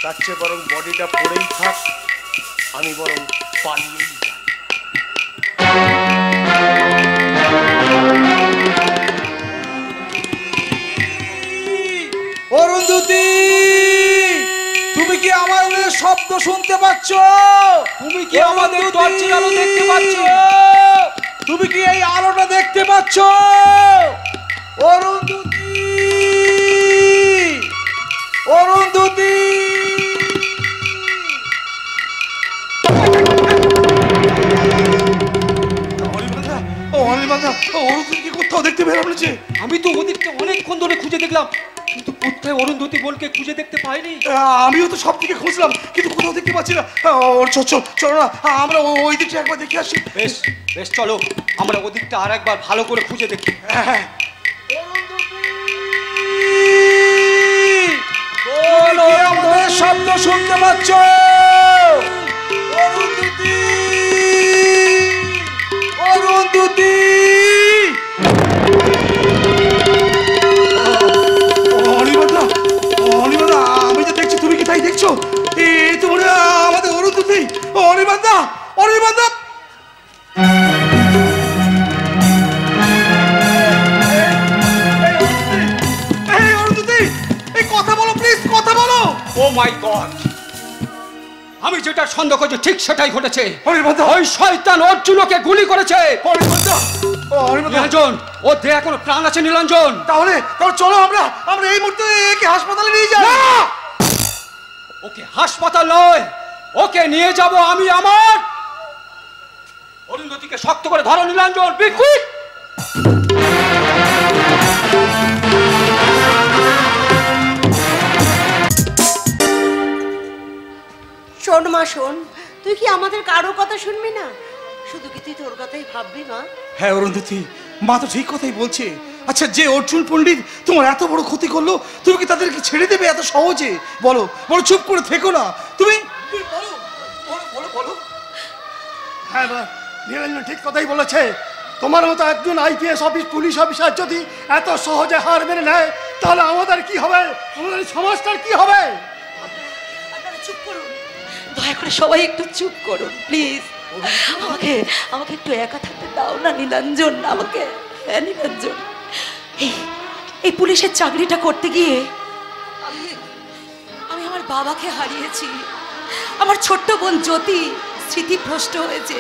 তার চেয়ে বরং বডিটা পড়েই থাক, আমি বরং পালিয়েই যাই। অরুন্ধতী, তুমি কি আমাদের শব্দ শুনতে পাচ্ছ? তুমি কি আমাদের টর্চের আলো দেখতে পাচ্ছ? তুমি কি এই আলোটা দেখতে পাচ্ছ? অরুন্ধতী, অরুন্ধতী, অরুন্ধতী কোথাও দেখতে পেলাম না। আমি তো ওদিকটা অনেকক্ষণ ধরে খুঁজে দেখলাম, কিন্তু কোথায় অরুন্ধতী বোনকে খুঁজে দেখতে পাইনি। আমিও তো সব দিকে খুঁজলাম, কিন্তু কোথাও দেখতে পাচ্ছি না। চলো না, আমরা ওই দিকটা একবার দেখে আসি। বেশ বেশ, চলো আমরা ওদিকটা আর একবার ভালো করে খুঁজে দেখি। হ্যাঁ, আমাদের সব পাচ্ছ? অরুন্ধতী, অরুন্ধতী। অনিমাদা, অনিমাদা, আমি তো দেখছি, তুমি কি তাই দেখছো? এই তো মনে হয় আমাদের অরুন্ধতী। অনিমাদা, অনিমাদা। এই অরুন্ধতী, এই কথা বলো প্লিজ, কথা বলো। ও মাই গড, আমি যেটা সন্দেহ করছি ঠিক সেটাই ঘটেছে। অনিমাদা, ওই শয়তান অর্জুনকে গুলি করেছে। অনিমাদা, অনিমাদা। নীলাঞ্জন, ও দেহে এখনো প্রাণ আছে নীলাঞ্জন। তাহলে চলো আমরা এই মুহূর্তে একে হাসপাতালে নিয়ে যাই। ওকে হাসপাতাল নয়, ওকে নিয়ে যাব আমি আমার। অরুন্ধতীকে শক্ত করে ধরো নীলাঞ্জন, বি কুইক। শোন মা, শোন, তুই কি আমাদের কারো কথা শুনবি না? শুধু কি তুই তোর কথাই ভাববি মা? হ্যাঁ অরুন্ধতী, মা তো ঠিক কথাই বলছে। আচ্ছা, যে অর্জুন পণ্ডিত তোমার এত বড় ক্ষতি করলো, তুমি কি তাদেরকে ছেড়ে দেবে এত সহজে? বলো বলো, চুপ করে থেকো না। তুমি বলো বলো বলো বলো। হ্যাঁ মা, নীলাঞ্জন ঠিক কথাই বলেছে। তোমার মতো একজন আইপিএস পুলিশ অফিসার যদি এত সহজে হার মেনে নেয়, তাহলে আমাদের কি হবে? আমাদের সমাজটার কি হবে? আপনারা চুপ করুন, দয়া করে সবাই একটু চুপ করুন প্লিজ। আমাকে একটু একা থাকতে দাও না নীলাঞ্জন, আমাকে। হ্যাঁ নীলাঞ্জন, এই পুলিশের চাকরিটা করতে গিয়ে আমি আমার বাবাকে হারিয়েছি। আমার ছোট্ট বোন জ্যোতি স্মৃতিভ্রষ্ট হয়েছে।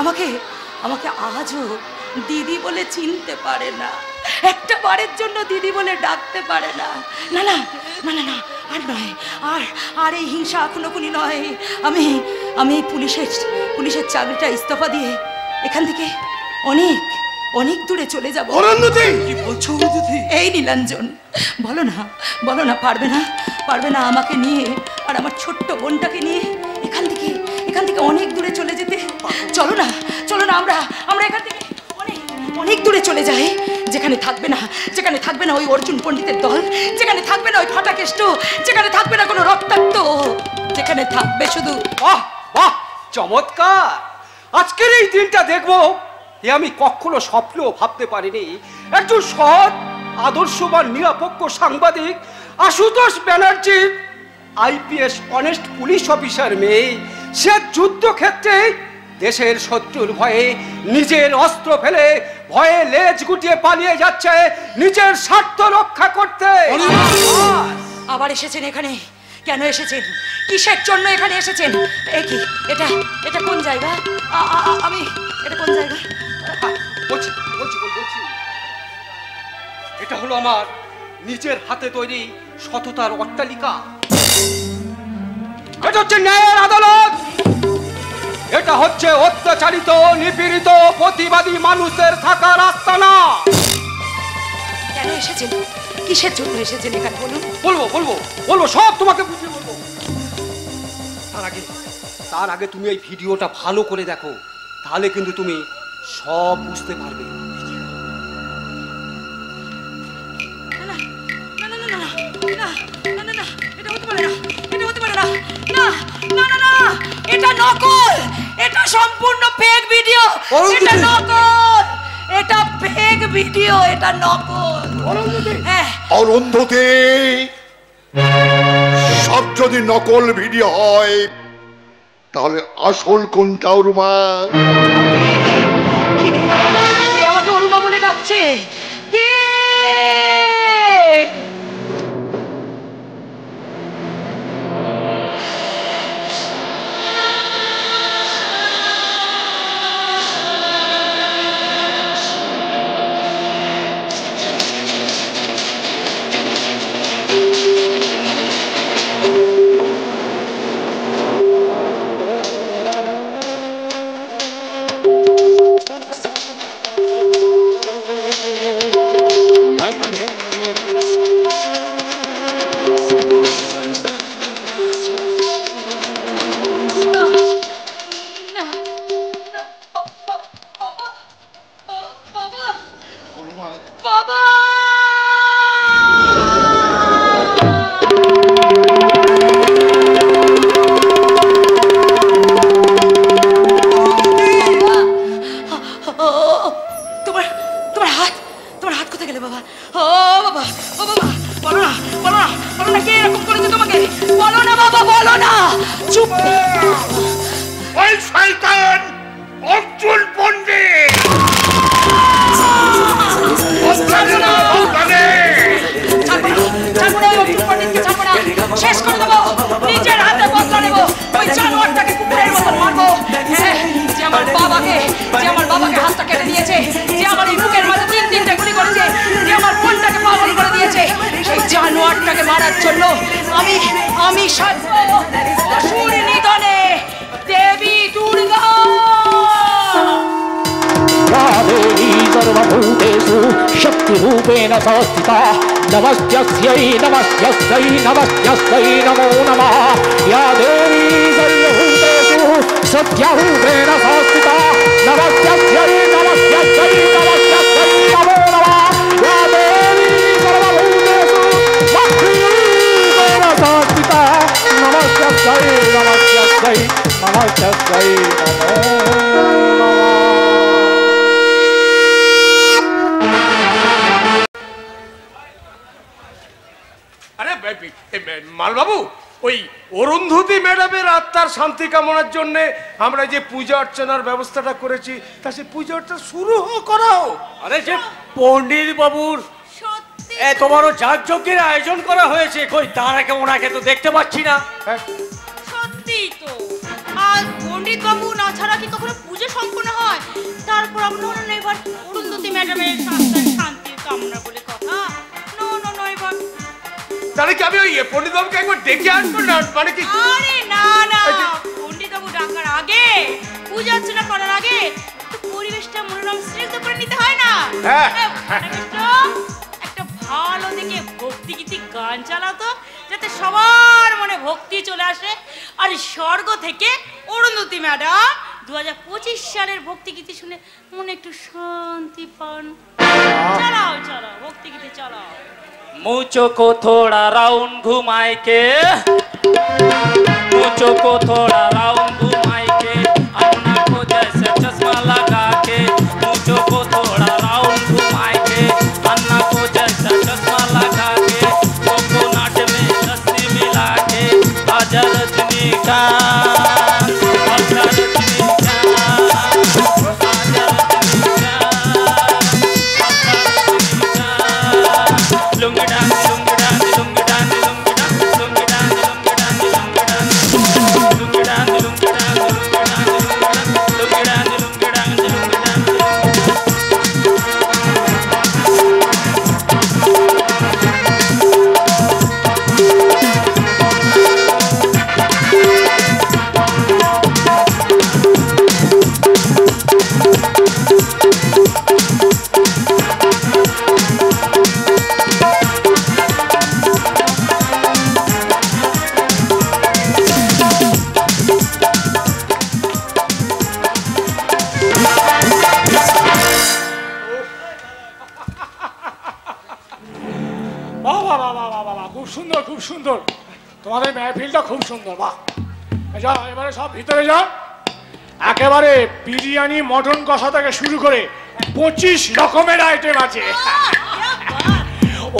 আমাকে আজও দিদি বলে চিনতে পারে না, একটা বারের জন্য দিদি বলে ডাকতে পারে না। না না না না না, আর নয়, আর এই হিংসা খুনোখুনি নয়। আমি পুলিশের চাকরিটা ইস্তফা দিয়ে এখান থেকে অনেক দূরে চলে যাব। কি বলছো অরুন্ধতী? এই নীলাঞ্জন, বলো না, পারবে না আমাকে নিয়ে আর আমার ছোট্ট বোনটাকে নিয়ে এখান থেকে অনেক দূরে চলে যেতে? চলো না, আমরা এখান থেকে অনেক দূরে চলে যাই, যেখানে থাকবে না ওই অর্জুন পণ্ডিতের দল, যেখানে থাকবে না ওই ফাটাকেষ্ট, যেখানে থাকবে না কোনো রক্তাক্ত, যেখানে থাকবে শুধু। বাহ বাহ, চমৎকার। আজকের এই দিনটা দেখবো এ আমি কখনো স্বপ্নেও ভাবতে পারিনি। একজন সৎ, আদর্শবান, নিরপেক্ষ সাংবাদিক Ashutosh Banerjee, IPS honest police officer মেয়ে, সে যুদ্ধক্ষেত্রে দেশের শত্রুর ভয়ে নিজের অস্ত্র ফেলে ভয়ে লেজ গুটিয়ে পালিয়ে যাচ্ছে নিজের স্বার্থ রক্ষা করতে। আবার এসেছেন এখানে? কেন এসেছেন? কিসের জন্য এখানে এসেছেন? এটা কোন জায়গা? এটা কোন জায়গা? বলছি, এটা হলো আমার নিজের হাতে তৈরি সততার অট্টালিকা। এটা হচ্ছে ন্যায়ের আদালত। এটা হচ্ছে অত্যাচারিত, নিপীড়িত, প্রতিবাদী মানুষের থাকার আস্তানা। কেন এসেছেন? কিসের জন্য এসেছেন এখানে বলুন? বলবো, সব তোমাকে বুঝিয়ে বলবো। তার আগে তুমি এই ভিডিওটা ভালো করে দেখো, তাহলে কিন্তু তুমি সব বুঝতে পারবে। এটা নকল, এটা সম্পূর্ণ ফেক ভিডিও, এটা নকল, এটা ফেক ভিডিও, এটা নকল। অরুন্ধতী, সব যদি নকল ভিডিও হয়, তাহলে আসল কোনটা অরুমা? আমাকে অরুমা বলে ডাকছে। বাবাটা কে এরকম করেছে তোমাকে? বলো না বাবা, বলো না। চুপ। ওই শয়তান অর্জুন পণ্ডিত। শেষ করে দেবো, নিজের হাতে বদলা নেবো, ওই জানোয়ারটাকে কুকুরের মতন মারবো। যে আমার বাবাকে হাতটা কেটে দিয়েছে, যে আমার এই বুকের মাঝে 3-3টে গুলি করেছে, যে আমার বোনটাকে পাগল করে দিয়েছে, সেই জানোয়ারটাকে মারার জন্য আমি সাজবো অসুর নিধনে দেবী দুর্গা। देवी सर्वभूतेषु शक्तिरूपेण संस्थिता नमस्यै नमस्यै नमस्यै नमो नमः। या देवी सर्वभूतेषु सत्यरूपेण संस्थिता नमस्यै नमस्यै नमस्यै नमो नमः। या देवी सर्वभूतेषु शक्तिरूपेण संस्थिता नमस्यै नमस्यै नमस्यै नमो नमः। মালবাবু, ওই অরুন্ধতী ম্যাডামের আত্মার শান্তি কামনার জন্য আমরা যে পূজা অর্চনার ব্যবস্থাটা করেছি, তা সে পূজা অর্চনা শুরু করাও। আরে যে পণ্ডিত বাবুর এত বড় যাগযজ্ঞের আয়োজন করা হয়েছে, কই তার আগে ওনাকে তো দেখতে পাচ্ছি না। সত্যি তো, আর পণ্ডিত বাবু না ছাড়া কি কখনো পুজো সম্পন্ন হয়? তারপর আপনারা এবার অরুন্ধতী ম্যাডামের শান্তির কামনা বলে কথা। এবার তাহলে কি আমি ওই পণ্ডিত বাবুকে একবার ডেকে আনবো না? মানে কি? আরে না না, পণ্ডিত বাবু ডাকার আগে, পূজা অর্চনা করার আগে পরিবেশটা মনোরম স্নিগ্ধ করে নিতে হয় না? একটা ভালো দেখে ভক্তি গীতি গান চালাতো, যাতে সবার মনে ভক্তি চলে আসে, আর স্বর্গ থেকে অরুন্ধতী ম্যাডাম 2025 সালের ভক্তি গীতি শুনে মনে একটু শান্তি পান। চালাও চালাও ভক্তি গীতি চালাও। मुझो को थोड़ा राउंड घुमाए के, मुझो को थोड़ा राउंड घुमाए के, अन्ना को जैसे चश्मा लगा के, मुझो को थोड़ा राउंड घुमाए के, अन्ना को जैसा चश्मा लगा के, कोकोनट में लस्सी मिला के, आजा रजनीकांत, आजा रजनीकांत, आजा Rajinikanth, lungi dance lungi dance lungi dance lungi dance lungi dance lungi dance lungi dance lungi dance lungi dance lungi dance lungi dance lungi dance. খুব সুন্দর খুব সুন্দর, তোমাদের মেহফিলটা খুব সুন্দর। বাহ, যাও এবারে সব ভিতরে যাও। একেবারে বিরিয়ানি মটন কষা থেকে শুরু করে 25 রকমের আইটেম আছে।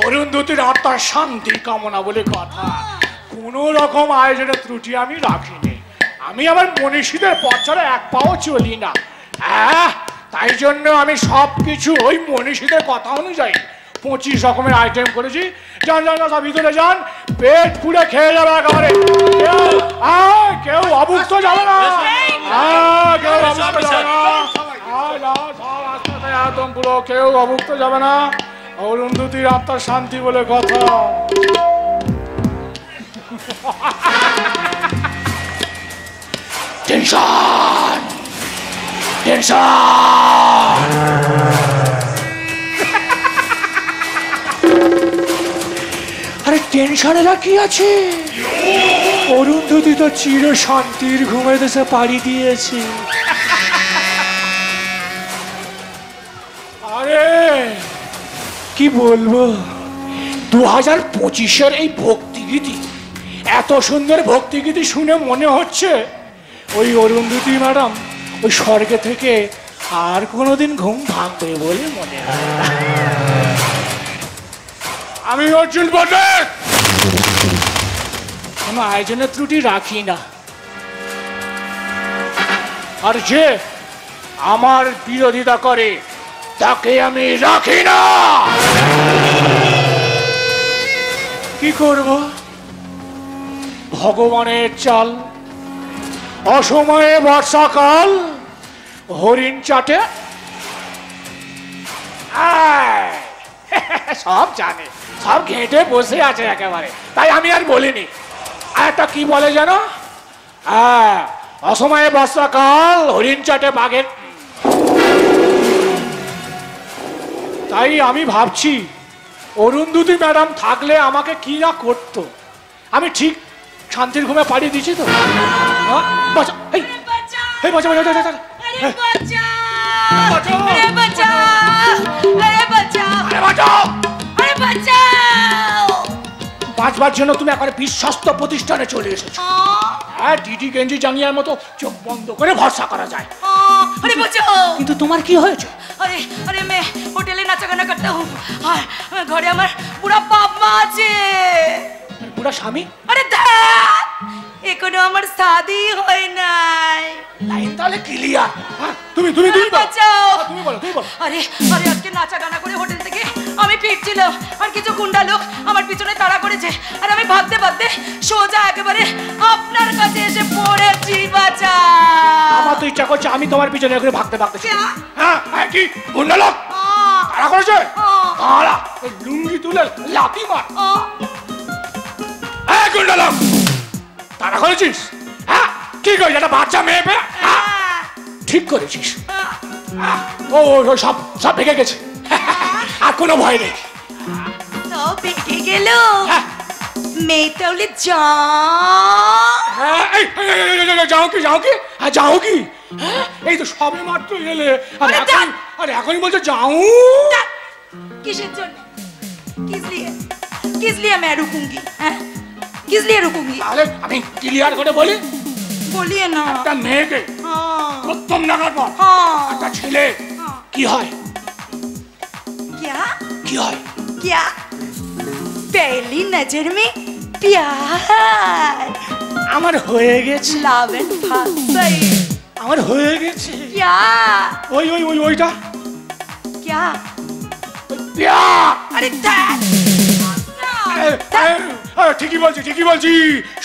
অরুন্ধতীর আত্মার শান্তি কামনা বলে কথা, কোনো রকম আয়োজনের ত্রুটি আমি রাখিনি। আমি আমার মনীষীদের পথ ছাড়া এক পাও চলি না। হ্যাঁ, তাই জন্য আমি সব কিছু ওই মনীষীদের কথা অনুযায়ী 25 রকমের আইটেম করেছি। যান যান সব ভিতরে যান, পেট পুড়ে খেয়ে যাবে একেবারে। কেউ অভুক্ত যাবে না, কেউ অভুক্ত যাবে না, একদম পুরো কেউ অভুক্ত যাবে না। অরুন্ধতীর আত্মার শান্তি বলে কথা। টেনশন টেনশন, আরে টেনশনের কি আছে? অরুন্ধতী তো চির শান্তির ঘুমের দেশে পাড়ি দিয়েছে। আরে কি বলবো, 2025-এর এই ভক্তিগীতি, এত সুন্দর ভক্তিগীতি শুনে মনে হচ্ছে ওই অরুন্ধতী ম্যাডাম ওই স্বর্গে থেকে আর কোনোদিন ঘুম ভাঙবে বলে মনে হয়। আমি অর্জুন পণ্ডিত কোনো আয়োজনের ত্রুটি রাখি না, আর যে আমার বিরোধিতা করে তাকে আমি রাখি না। কি করব? ভগবানের চাল, অসময়ে বর্ষাকাল, হরিণ চাটে, সব জানে, সব ঘেঁটে বসে আছে একেবারে, তাই আমি আর বলিনি। আর একটা কি বলে যেন, অসময়ে বর্ষাকাল, হরিণ চাটে বাঘের। তাই আমি ভাবছি অরুন্ধতী ম্যাডাম থাকলে আমাকে কি না করতো। আমি ঠিক শান্তির ঘুমে পাড়িয়ে দিয়েছি তো। বাঁচা, এই বাঁচা, বাঁচা, বাঁচা, বাঁচা। 5 বার জন্য তুমি একবারে বিশ্বস্ত প্রতিষ্ঠানে চলে এসেছো। হ্যাঁ, ডিডি গেঞ্জি জাঙ্গিয়ার মতো চোখ বন্ধ করে ভরসা করা যায়। কিন্তু তোমার কি হয়েছে? अरे अरे मैं होटले नाचा गाना करता हूँ और घरे हमार पूरा बाप माँ আছে পুরা স্বামী। আরে এখনো আমার শাদি হয় নাই। লাইন তাহলে ক্লিয়ার। তুমি তুমি তুমি বাঁচাও। তুমি বলো, তুমি বলো। আরে আরে আজকে নাচা গানা করে হোটেল থেকে আমি ফিরছিলাম আর কিছু গুন্ডা লোক আমার পিছনে তাড়া করেছে আর আমি ভাগতে ভাগতে সোজা একেবারে আপনার কাছে এসে পড়েছি। বাঁচাও। আমার তো ইচ্ছা করছে আমি তোমার পিছনে করে ভাগতে ভাগতে। হ্যাঁ, কি গুন্ডা লোক তাড়া করেছে? তাড়া লুঙ্গি তুলে লাথি মার। হ্যাঁ, গুন্ডা লোক তাড়া করেছিস? হ্যাঁ, কি করেছিস? একটা বাচ্চা মেয়ে পেয়ে ঠিক করেছিস। ও সব সব ভেঙে গেছে, আর কোনো ভয় নেই। তো ভেঙে গেল মেয়ে তাহলে যাও কি যাও কি? হ্যাঁ, যাও কি? এই তো সবে মাত্র এলে আর এখনই বলছো যাও। किसের জন্য? किस लिए मैं रुकूंगी? किस लिए रुकूंगी? তাহলে আমি ক্লিয়ার করে বলি, बोलिए ना। একটা মেয়েকে প্রথম নাগার পর একটা ছেলে কি হয়? क्या কি হয়? क्या पहली नजर में प्यार। আমার হয়ে গেছে। Love and first sight. আমার হয়ে গেছে। क्या ওই ওই ওই ওইটা क्या? প্যার। अरे ঠিকই বলছি, ঠিকই বলছি।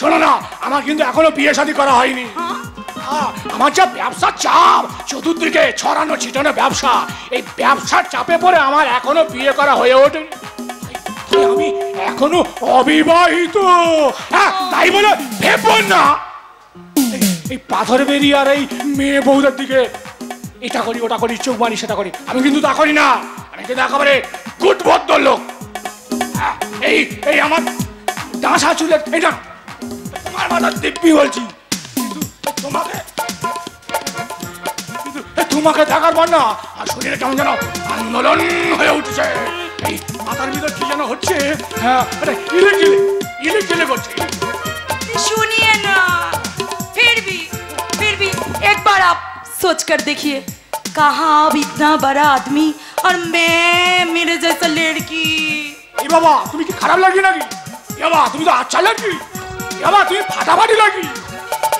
শোনো না, আমার কিন্তু এখনো বিয়ে শাদী করা হয়নি। আমার যা ব্যবসার চাপ, চতুর্দিকে ছড়ানো ছিটানো ব্যবসা, এই ব্যবসার চাপে পড়ে আমার এখনো বিয়ে করা হয়ে ওঠেনি। আমি এখনো অবিবাহিত। হ্যাঁ, তাই বলে ভেবো না এই পাথর বেরিয়ে আর এই মেয়ে বউদের দিকে এটা করি ওটা করি চোখ মারি সেটা করি, আমি কিন্তু তা করি না। আমি কিন্তু একেবারে গুড ভদ্র লোক। এই এই আমার ডাঁসা চুলের এটা তোমার মাথার দিব্যি বলছি, কিন্তু তোমাকে দেখার পর না আর শরীরে কেমন যেন আন্দোলন হয়ে উঠছে। এই মাথার ভিতর কি যেন হচ্ছে। হ্যাঁ, ইলেকট্রিক করছে। सुनिए ना, फिर भी एक बार आप सोच कर देखिए, कहाँ अब इतना बड़ा आदमी और मैं मेरे जैसा लड़की। এই বাবা, তুমি কি খারাপ লাগি নাকি? এ বাবা, তুমি তো আচ্ছা লাগি। এ বাবা, তুমি ফাটাফাটি লাগি।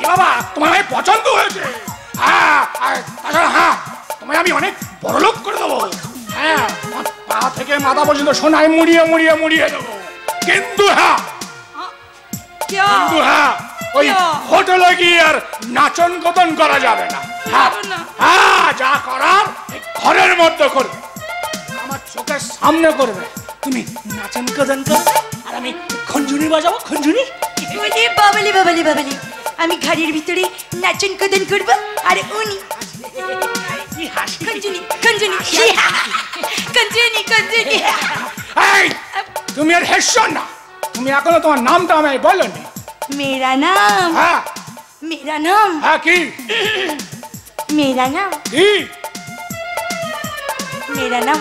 এ বাবা, তোমার আমি পছন্দ হয়েছে। হ্যাঁ, হ্যাঁ, তোমায় আমি অনেক বড় লোক করে দেবো। হ্যাঁ, পা থেকে মাথা পর্যন্ত সোনায় মুড়িয়ে মুড়িয়ে মুড়িয়ে দেবো। কিন্তু হ্যাঁ, ওই হোটেলে গিয়ে আর নাচন কদন করা যাবে না। হ্যাঁ, যা করার ঘরের মধ্যে করবে, আমার চোখের সামনে করবে। তুমি নাচন কদন করবে আর আমি খঞ্জুনি বাজাবো। খঞ্জুনি বাবালি বাবালি বাবালি, আমি ঘরের ভিতরে নাচন কদন করবো আর উনি খঞ্জুনি খঞ্জুনি খঞ্জুনি খঞ্জুনি। তুমি আর হেসো না, তুমি এখনো তোমার নামটা আমায় বলনি। मेरा नाम? हाँ। मेरा नाम? हाँ, की? मेरा नाम? की? मेरा नाम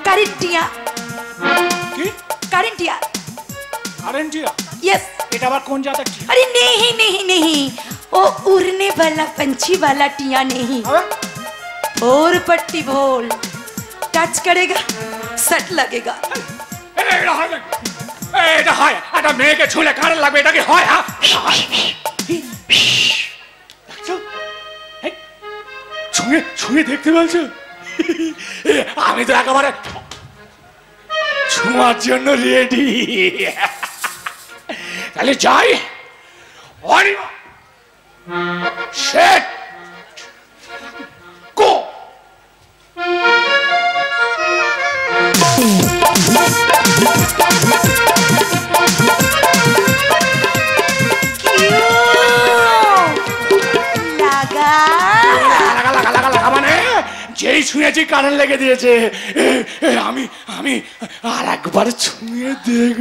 कारिंटिया। की? कारिंटिया। कारिंटिया? यस। এটা আবার কোন জাতের টিয়া? अरे नहीं नहीं नहीं, वो उड़ने वाला पंछी वाला टिया नहीं। और पट्टी बोल, टच करेगा सट लगेगा। এটা হয় একটা মেয়েকে ছুঁলে কারেন্ট লাগবে, এটা কি হয়? হ্যাঁ, ছুঁয়ে ছুঁয়ে দেখতে বলছো? আমি তো একেবারে ছোঁয়ার জন্য রেডি। তাহলে যাই। Set go. যেই ছুঁয়েছি কারেন্ট লেগে দিয়েছে। আমি আমি আর একবার ছুঁয়ে দেখব।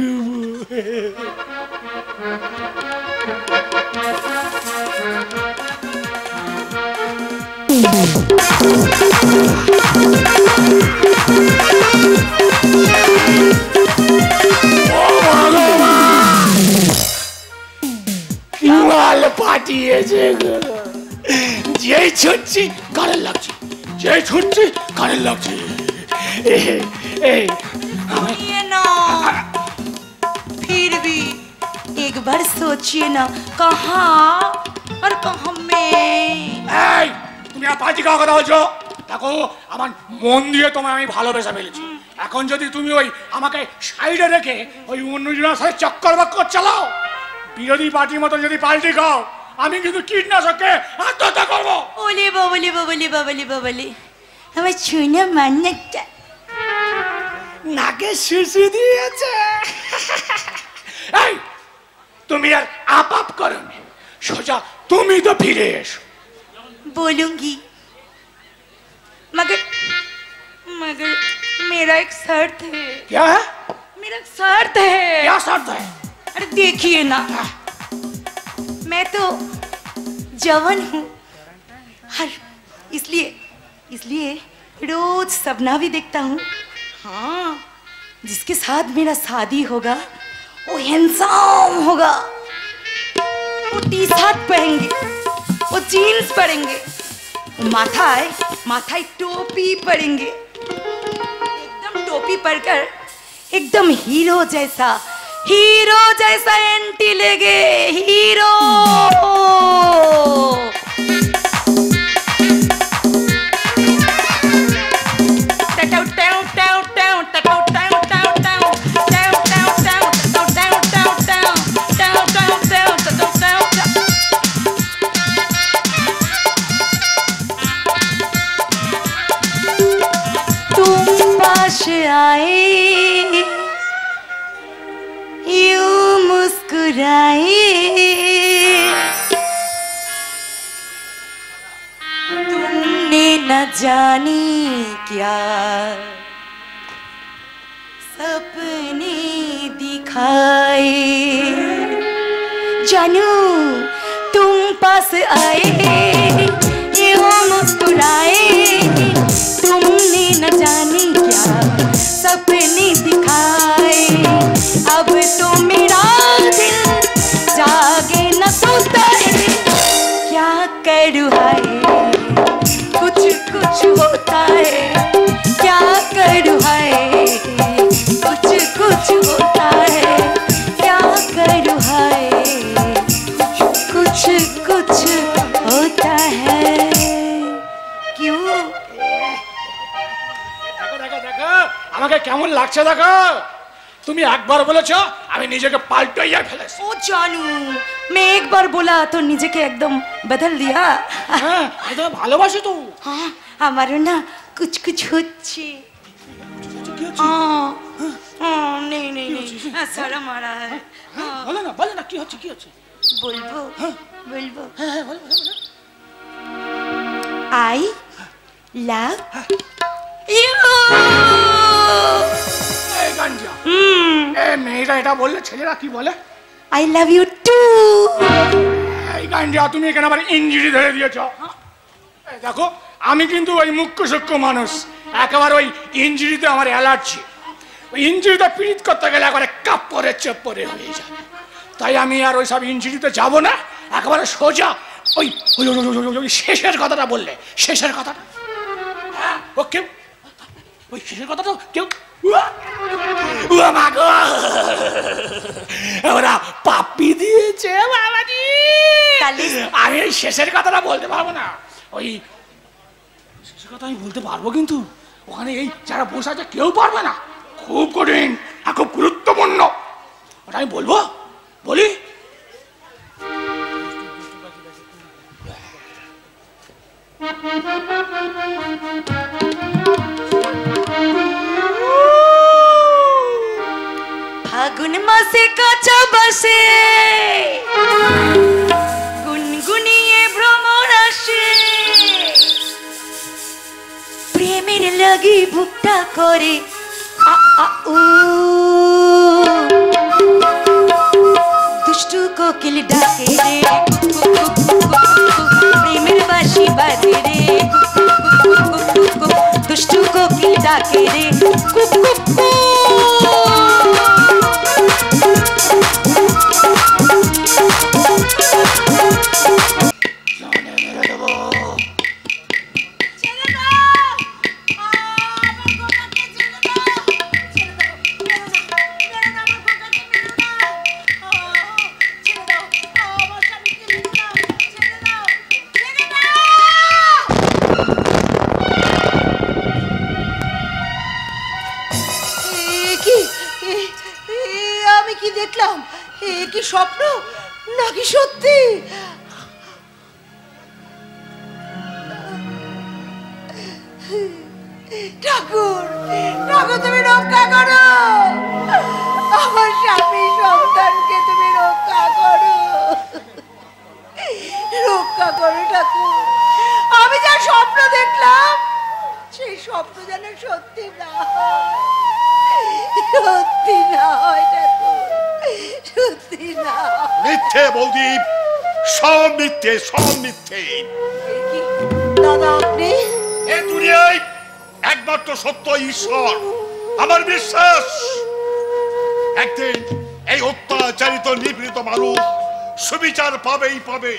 মাল পাঠিয়েছে। যেই ছুটছি কারেন্ট লাগছে, যেই ছুটছি কারেন্ট লাগছে। ये ना फिर भी एक बार सोचिए ना, कहाँ और कहाँ में। তুমি আর পার্টি খাওয়া কথা বলছো? দেখো, আমার মন দিয়ে তোমায় আমি ভালোবেসে ফেলেছি। এখন যদি তুমি ওই আমাকে সাইডে রেখে ওই অন্যজনের সাথে চক্কর বাক্কর চালাও, বিরোধী পার্টির মতো যদি পাল্টি খাও, আমি কিন্তু কীটনাশককে আত্মহত্যা করবো। ওলে বাবলি বাবলি বাবলি বাবলি, আমার শুনে মান্যটা নাকে শিশি দিয়েছে। এই, তুমি আর আপ আপ করো না, সোজা তুমি তো ফিরে এসো। बोलूंगी, मगर मगर मेरा एक शर्त है। क्या है? मेरा एक शर्त है। क्या शर्त है? अरे देखिए ना, मैं तो जवान हूँ और इसलिए इसलिए रोज सपना भी देखता हूँ। हाँ, जिसके साथ मेरा शादी होगा वो हैंडसम होगा, वो टी शर्ट पहनेंगे, वो जीन्स पहनेंगे, माथाय टोपी पहनेंगे, एकदम टोपी पहनकर एकदम हीरो जैसा एंट्री लेंगे, हीरो। आए यूं मुस्कुराए, तुमने न जानी क्या सपने दिखाए। जानू तुम पास आए यूं मुस्कुराए, तुमने न जानी क्या सपने दिखाए। अब तो मेरा दिल जागे न सोता है, क्या करूँ हाय कुछ कुछ होता है, क्या करूँ हाय कुछ कुछ होता है, क्या करूँ हाय कुछ कुछ होता है। क्यों? আমাকে কেমন লাগছে দেখো। তুমি একবার বলেছো, আমি নিজেকে পাল্টাইয়া ফেলেছি। ओ जानू, मैं एक बार बोला तो निजे के एकदम बदल दिया। হ্যাঁ, আমি তো ভালোবাসি তো। हाँ, हमारो ना कुछ कुछ होच्छे। हाँ, हाँ, नहीं नहीं नहीं, शर्म आ रहा है। বলো না, বলো না, কি হচ্ছে কি হচ্ছে? बोलबो बोलबो। হ্যাঁ, বলো বলো। I love you। এই গাঞ্জা, এই মেয়েটা এটা বললে ছেলেরা কি বলে? I love you too। এই গাঞ্জা, তুমি এখানে আবার ইঞ্জিরি ধরে দিয়েছ। এই দেখো, আমি কিন্তু ওই মুখ্য সূক্ষ্ম মানুষ, একেবারে ওই ইঞ্জিরিতে আমার অ্যালার্জি। ওই ইঞ্জিরিতে পীড়িত করতে গেলে একেবারে কাপড়ে চপ্পরে হয়ে যাবে। তাই আমি আর ওই সব ইঞ্জিরিতে যাব না, একেবারে সোজা ওই শেষের কথাটা বললে, শেষের কথাটা। ও কেউ ওই শেষের কথাটা কেউ দিচ্ছে বাবাজি। আমি এই শেষের কথাটা বলতে পারবো না, ওই শেষের কথা আমি বলতে পারবো, কিন্তু ওখানে এই যারা বসে আছে কেউ পারবে না, খুব কঠিন আর খুব গুরুত্বপূর্ণ, ওটা আমি বলবো, বলি। ফাগুন মাসে কাঁচা বাসে গুনগুনিয়ে ভ্রমর আসে, প্রেমের লাগি বুকটা করে আ আ উ, দুষ্টু কোকিল ডাকে রে প্রেমের বাঁশি বাজে রে, দুষ্টু কোকিল ডাকে রে কুক কুক কুক। আমি কি দেখলাম? এ কি স্বপ্ন নাকি সত্যি? ঠাকুর, ঠাকুর তুমি রক্ষা করো, আমার স্বামী সন্তানকে তুমি রক্ষা করো, রক্ষা করো ঠাকুর। আমি যা স্বপ্ন দেখলাম সেই স্বপ্ন যেন সত্যি না হয়, সত্যি না হয় ঠাকুর, সত্যি না। মিথ্যে বৌদি, সব মিথ্যে, সব মিথ্যে। দাদা আপনি এ দুনিয়ায় একমাত্র সত্য ঈশ্বর, আমার বিশ্বাস একদিন এই অত্যাচারিত নিপীড়িত মানুষ সুবিচার পাবেই পাবে।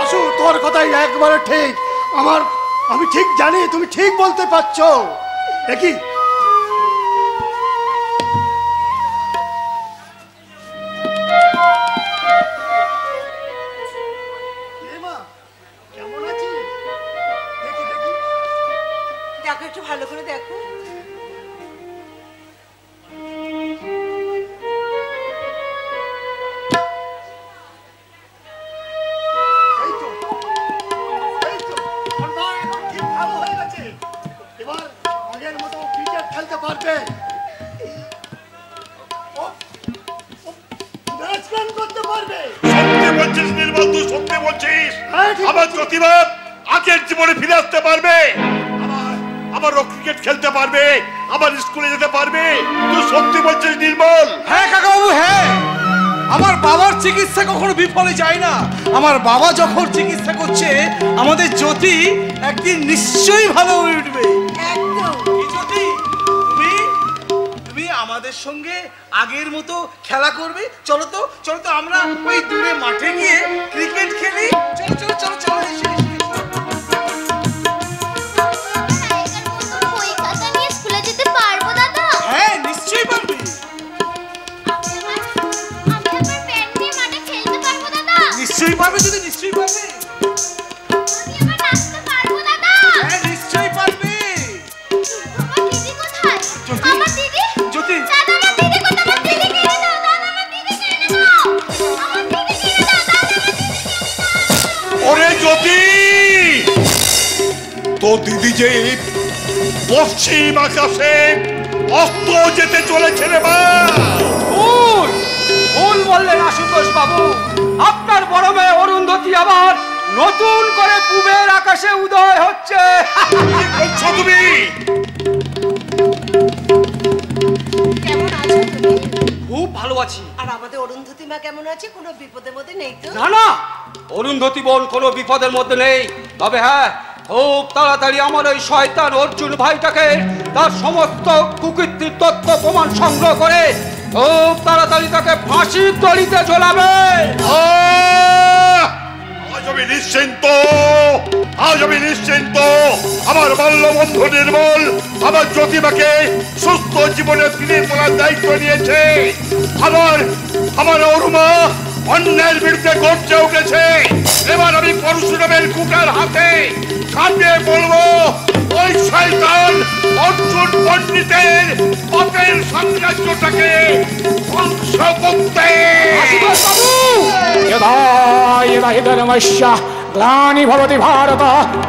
আসু, তোর কথাই একবারে ঠিক। আমি ঠিক জানি তুমি ঠিক বলতে পারছো। একই কেমন আছিস? দেখি দেখি, দেখো একটু ভালো করে দেখো। এই তো, এই তো, ওর মা এখন ঠিক ভালো হয়ে গেছে। এবার আগের মতো ক্রিকেট খেলতে পারবে, ব্যাটসম্যান করতে পারবে। সত্যি বলছিস নির্মল, তুই সত্যি বলছিস? হ্যাঁ, ঠিক আমার বলছি। জ্যোতিবা আগের জীবনে ফিরে আসতে পারবে, আবার ক্রিকেট খেলতে পারবে, আবার স্কুলে যেতে পারবে। তুই সত্যি বলছিস নির্মল? হ্যাঁ কাকাবাবু, হ্যাঁ। আমার বাবার চিকিৎসা কখনো বিফলে যায় না। আমার বাবা যখন চিকিৎসা করছে, আমাদের জ্যোতি একদিন নিশ্চয়ই ভালো হয়ে উঠবে। একদম। কি জ্যোতি, তুমি আমাদের সঙ্গে আগের মতো খেলা করবে? চলো তো, চলো তো, আমরা ওই দূরে মাঠে গিয়ে ক্রিকেট খেলি। চলো চলো চলো চলো, এসো, এসো, এসো। বই খাতা নিয়ে স্কুলে যেতে পারবো দাদা? হ্যাঁ, নিশ্চয়ই পারবে। আমি আবার ব্যাট নিয়ে মাঠে খেলতে পারবো দাদা? নিশ্চয়ই পারবে, যদি নিশ্চয়ই পারবে। আমি আবার নাচতে পারবো দাদা? হ্যাঁ, নিশ্চয়ই পারবে। আমার দিদি কোথায়? জ্যোতি, আমার দিদি? জ্যোতি, দাদা আমার দিদি কোথায়? আমার দিদি কিনে দাও, দাদা আমার দিদি কিনে দাও, আমার দিদি কিনে দাও, দাদা আমার দিদি কিনে দাও। ওরে জ্যোতি, তোর দিদি যে পশ্চিম আকাশে অস্ত যেতে চলেছে রে মা। ভুল ভুল বললেন আশুতোষ বাবু। আপনার বড় মেয়ে অরুন্ধতী আবার নতুন করে পূবের আকাশে উদয় হচ্ছে। বলছো তুমি? কেমন আছো তুমি? খুব ভালো আছি। আর আমাদের অরুন্ধতী মা কেমন আছে? কোনো বিপদের মধ্যে নেই তো? না না, অরুন্ধতী বোন কোনো বিপদের মধ্যে নেই। তবে হ্যাঁ, খুব তাড়াতাড়ি আমার ওই শয়তান অর্জুন ভাইটাকে তার সমস্ত কুকীর্তির তথ্য প্রমাণ সংগ্রহ করে খুব তাড়াতাড়ি তাকে ফাঁসির দড়িতে ঝোলাবে। আজ আমি নিশ্চিন্ত, আজ আমি নিশ্চিন্ত। আমার বাল্যবন্ধু নির্মল আমার জ্যোতিবাকে সুস্থ জীবনে ফিরে তোলার দায়িত্ব নিয়েছে। আমার অরুমা অন্যায়ের বিরুদ্ধে গর্জে উঠেছে। এবার আমি পরশুরামের কুটার হাতে ছাপিয়ে বলবো, ওই শয়তান অর্জুন পণ্ডিতের পাপের সাম্রাজ্যটাকে ধ্বংস করতে। यदा यदा हि धर्मस्य ग्लानि भवति भारत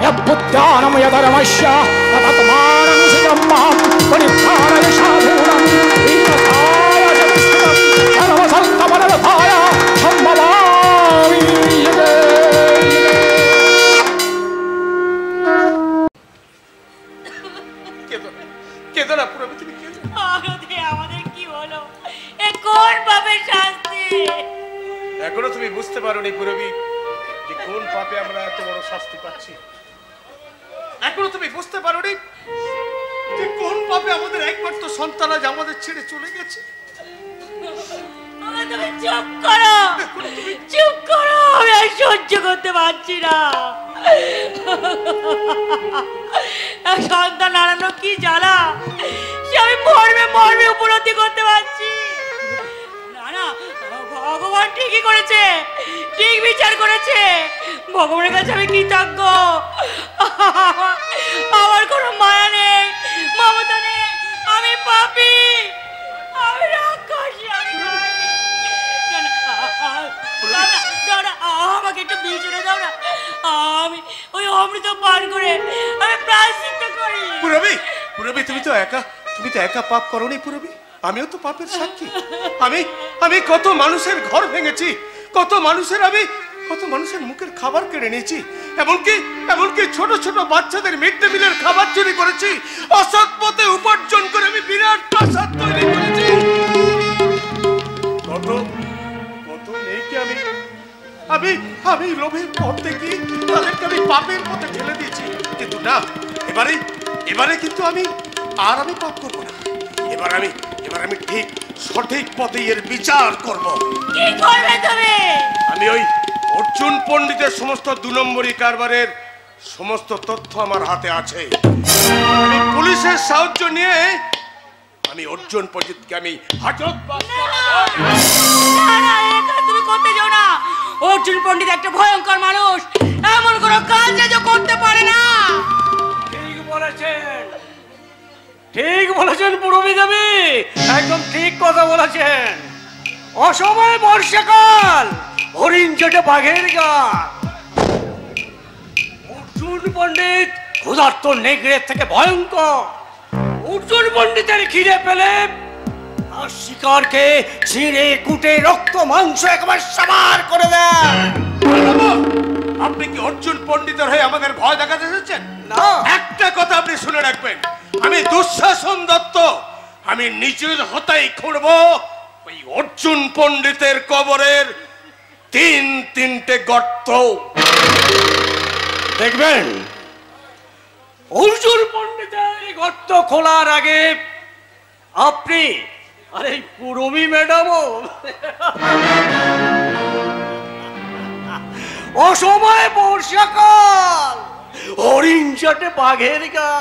यद्बुद्धानं यधर्मस्य तदात्मानं सिद्धं मां परित्राणाय साधूनां विनाशाय च दुष्कृतं सर्वसन्तपरर्थाय सम्भवामि युगे युगे। কেঁদো না পুরবী, তুমি কেঁদো। আরতি আমাদের কি হলো? এ কোন পাপের শাস্তি? এখনো তুমি বুঝতে পারোনি পুরবী যে কোন পাপে আমরা এত বড় শাস্তি পাচ্ছি? এখনো তুমি বুঝতে পারোনি যে কোন পাপে আমাদের একমাত্র সন্তান আজ আমাদের ছেড়ে চলে গেছে? তুমি চুপ করো, চুপ করো, আমি আর সহ্য করতে পারছি না। সন্তান হারানো কি জ্বালা, সে আমি মর্মে মর্মে উপলব্ধি করতে পারছি। না না, ভগবান ঠিকই করেছে, ঠিক বিচার করেছে। ভগবানের কাছে আমি কৃতজ্ঞ। আমার কোনো মায়া নেই, মমতা নেই, আমি পাপী, আমি রাক্ষসী, আমি আমাকে একটু বিষ এনে দাও না, আমি ওই অমৃত পান করে আমি প্রায়শ্চিত্ত করি। পুরবী, পুরবী তুমি তো একা পাপ করোনি পুরবী, আমিও তো পাপের সাক্ষী। আমি কত মানুষের ঘর ভেঙেছি, কত মানুষের মুখের খাবার কেড়ে নিয়েছি, এমনকি ছোট ছোট বাচ্চাদের মিড ডে মিলের খাবার চুরি করেছি। অসৎ পথে উপার্জন করে আমি বিরাট প্রাসাদ তৈরি করেছি। কত মেয়েকে আমি লোভের পথ থেকে তাদেরকে আমি পাপের পথে ঠেলে দিয়েছি। কিন্তু না, এবারে কিন্তু আমি পাপ করবো না। এবার আমি ঠিক সঠিক পথে এর বিচার করব। কি করবে তুমি? আমি ওই অর্জুন পণ্ডিতের সমস্ত 2 নম্বরী কারবারের সমস্ত তথ্য আমার হাতে আছে। আমি পুলিশের সাহায্য নিয়ে আমি অর্জুন পণ্ডিতকে আমি হাজত বাস করাবো। না না, এটা তুমি করতে যাও না। অর্জুন পণ্ডিত একটা ভয়ঙ্কর মানুষ, এমন কোনো কাজ যে করতে পারে না। ঠিক বলেছেন পুরবী দেবী, একদম ঠিক কথা বলেছেন। অসময়ে বর্ষাকাল, হরিণ চেটে বাঘের গা। অর্জুন পণ্ডিত ক্ষুধার্ত নেগড়ের থেকে ভয়ঙ্কর। অর্জুন পণ্ডিতের খিদে পেলে আর শিকারকে ছিঁড়ে কুটে রক্ত মাংস একবার সাবার করে দেয়। আপনি কি অর্জুন পণ্ডিতের হয়ে আমাদের ভয় দেখাতে এসেছেন? না, একটা কথা আপনি শুনে রাখবেন, আমি দুঃশাসন দত্ত, আমি নিজের হাতেই খুঁড়ব ওই অর্জুন পণ্ডিতের কবরের 3-3টে গর্ত। দেখবেন অর্জুন পণ্ডিতের গর্ত খোলার আগে আপনি আর এই পুরবী ম্যাডামও অসময়ে বর্ষাকাল, হরিণ চটে বাঘের গা,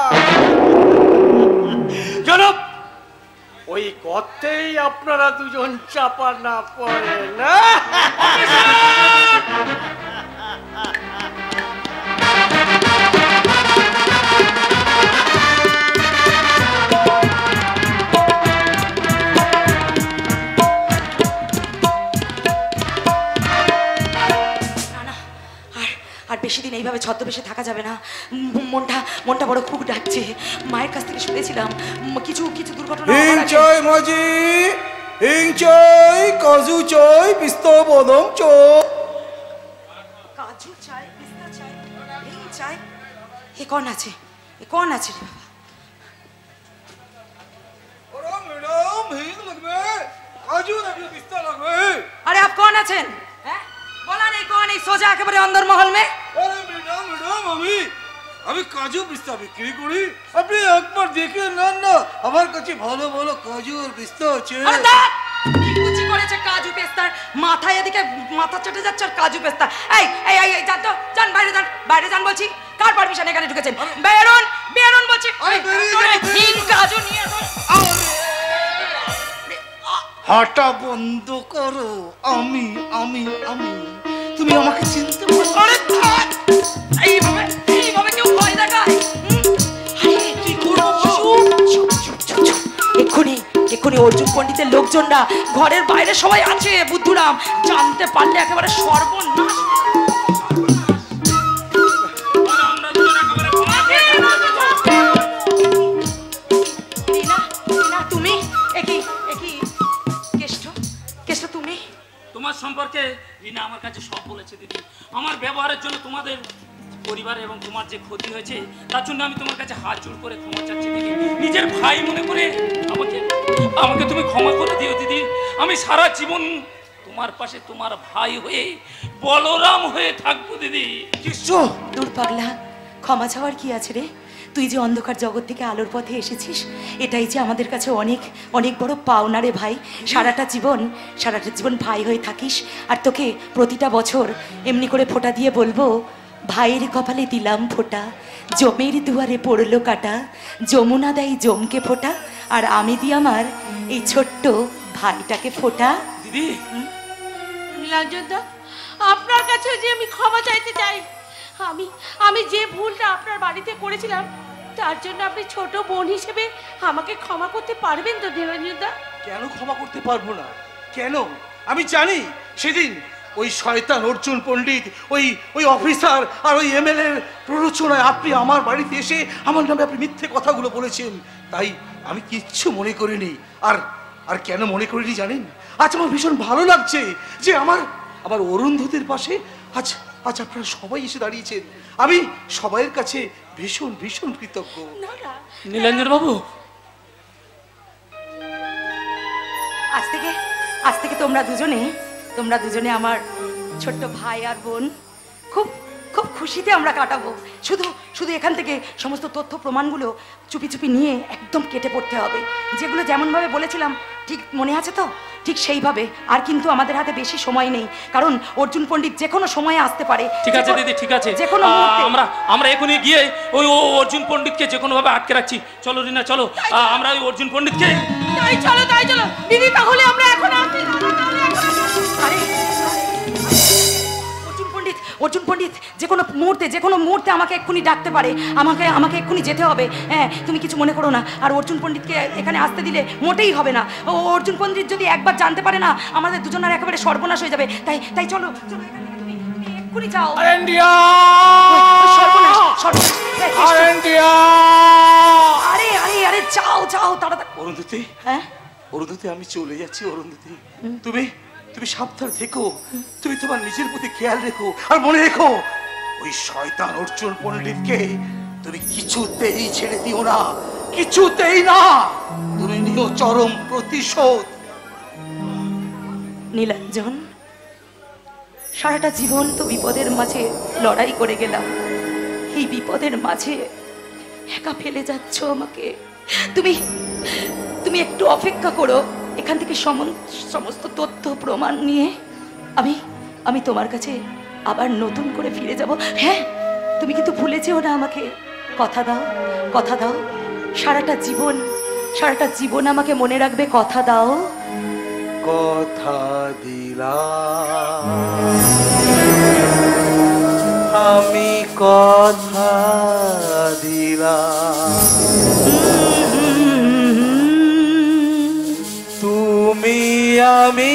জনাব ওই গর্তেই আপনারা দুজন চাপা না পড়ে না। আর বেশি দিন এইভাবে ছদ্মবেশে থাকা যাবে না। মনটা বড় খুব ডাকছে। মায়ের কাছ থেকে শুনেছিলাম কিছু দুর্ঘটনা। হিংচয় মাঝি, হিংচয় কাজু চয় পিস্তা বাদাম চয়। কাজু চাই, পিস্তা চাই, হিং চাই। এ কোন আছে রে বাবা? ওরা ম্যাডাম হিং লাগবে, কাজু লাগবে, পিস্তা লাগবে। আরে আপ কোন আছেন? হ্যাঁ বলা নেই কোন? এই সোজা একেবারে অন্দর মহল মে। আরে ম্যাডাম আমি কাজু পিস্তা বিক্রি করি, আপনি একবার দেখে নেন না। আমার কাছে ভালো ভালো কাজু আর পিস্তা আছে। কুচি করেছে কাজু পেস্তার মাথায়, এদিকে মাথা চটে যাচ্ছে আর কাজু পেস্তা। এই যান তো, যান বাইরে যান বলছি। কার পারমিশন এখানে ঢুকেছেন? বেরোন, বেরোন বলছি। ঠিক কাজও নিয়ে হাঁটা বন্ধ করো। আমি আমি আমি তুমি আমাকে চিনতে পারো? এইভাবে এইভাবে কেউ ভয় দেখায়? কি করবো? এক্ষুনি এক্ষুনি অর্জুন পণ্ডিতের লোকজনরা ঘরের বাইরে সবাই আছে, বুদ্ধুরাম জানতে পারলে একেবারে সর্বনাশ। তুমি একই একই কেষ্ট কেষ্ট তুমি তোমার সম্পর্কে রিনা আমার কাছে সব বলেছে দিদি। আমার ব্যবহারের জন্য তোমাদের পরিবার এবং তোমার যে ক্ষতি হয়েছে তার জন্য আমি তোমার কাছে হাত জোড় করে ক্ষমা চাচ্ছি দিদি। নিজের ভাই মনে করে আমাকে আমাকে তুমি ক্ষমা করে দিও দিদি। আমি সারা জীবন তোমার পাশে তোমার ভাই হয়ে বলরাম হয়ে থাকবো দিদি। দূর পাগলা, ক্ষমা চাওয়ার কি আছে রে? তুই যে অন্ধকার জগৎ থেকে আলোর পথে এসেছিস, এটাই যে আমাদের কাছে অনেক অনেক বড় পাওনা রে ভাই। সারাটা জীবন ভাই হয়ে থাকিস, আর তোকে প্রতিটা বছর এমনি করে ফোঁটা দিয়ে বলবো, ভাইয়ের কপালে দিলাম ফোঁটা, জমের দুয়ারে পড়লো কাটা, যমুনা দেয় জমকে ফোঁটা, আর আমি দিই আমার এই ছোট্ট ভাইটাকে ফোঁটা। দিদি নীলাঞ্জনদা, আপনার কাছে যে আমি ক্ষমা চাইতে চাই। আমি যে ভুলটা আপনার বাড়িতে করেছিলাম তার জন্য আপনি ছোট বোন হিসেবে আমাকে ক্ষমা করতে পারবেন তো নীলাঞ্জনদা? কেন ক্ষমা করতে পারবো না? কেন? আমি জানি সেদিন ওই শয়তান অর্জুন পণ্ডিত, ওই অফিসার আর ওই এমএলএ এর প্ররোচনায় আপনি আমার বাড়িতে এসে আমার নামে আপনি মিথ্যে কথাগুলো বলেছেন। তাই আমি কিচ্ছু মনে করিনি। আর কেন মনে করিনি জানেন? আজ আমার ভীষণ ভালো লাগছে যে আমার অরুন্ধতির পাশে আজ আপনারা সবাই এসে দাঁড়িয়েছেন। আমি সবাইয়ের কাছে ভীষণ ভীষণ কৃতজ্ঞ। নীলাঞ্জন বাবু, আজ থেকে তোমরা দুজনে আমার ছোট্ট ভাই আর বোন। খুব খুব খুশিতে আমরা কাটাবো। শুধু এখান থেকে সমস্ত তথ্য প্রমাণগুলো চুপি চুপি নিয়ে একদম কেটে পড়তে হবে। যেগুলো যেমনভাবে বলেছিলাম ঠিক মনে আছে তো? ঠিক সেইভাবে। আর কিন্তু আমাদের হাতে বেশি সময় নেই, কারণ অর্জুন পণ্ডিত যে কোনো সময়ে আসতে পারে। ঠিক আছে দিদি, ঠিক আছে। যে কোনো আমরা এখনই গিয়ে ওই অর্জুন পণ্ডিতকে যে কোনো ভাবে আটকে রাখছি। চলো রিনা, চলো আমরা ওই অর্জুন পণ্ডিতকে। তাই চলো দিদি, তাহলে আমরা এখন আসি। আরে অর্জুন পণ্ডিত যে কোনো মুহূর্তে আমাকে এক্ষুনি ডাকতে পারে। আমাকে এক্ষুনি যেতে হবে। হ্যাঁ, তুমি কিছু মনে করো না। আর অর্জুন পণ্ডিতকে এখানে আসতে দিলে মোটেই হবে না। অর্জুন পণ্ডিত যদি একবার জানতে পারে না, আমাদের দুজনের একেবারে সর্বনাশ হয়ে যাবে। তাই চলো তুমি এক্ষুনি যাও। আরে যাও তাড়াতাড়ি। অরুন্ধতী, হ্যাঁ অরুন্ধতী, আমি চলে যাচ্ছি। অরুন্ধতী, তুমি সাবধান থেকো। তুমি তোমার নিজের প্রতি খেয়াল রেখো। আর মনে রেখো, ওই শয়তান অর্জুন পণ্ডিতকে তুমি কিছুতেই ছেড়ে দিও না, কিছুতেই না। তুমি নিও চরম প্রতিশোধ। নীলাঞ্জন, সারাটা জীবন তো বিপদের মাঝে লড়াই করে গেলাম। এই বিপদের মাঝে একা ফেলে যাচ্ছ আমাকে। তুমি একটু অপেক্ষা করো। এখান থেকে সমস্ত তথ্য প্রমাণ নিয়ে আমি তোমার কাছে আবার নতুন করে ফিরে যাব। হ্যাঁ, তুমি কিন্তু ভুলে যেও না আমাকে। কথা দাও সারাটা জীবন আমাকে মনে রাখবে। কথা দাও। কথা দিলাম, আমি কথা দিলাম, তুমি আমি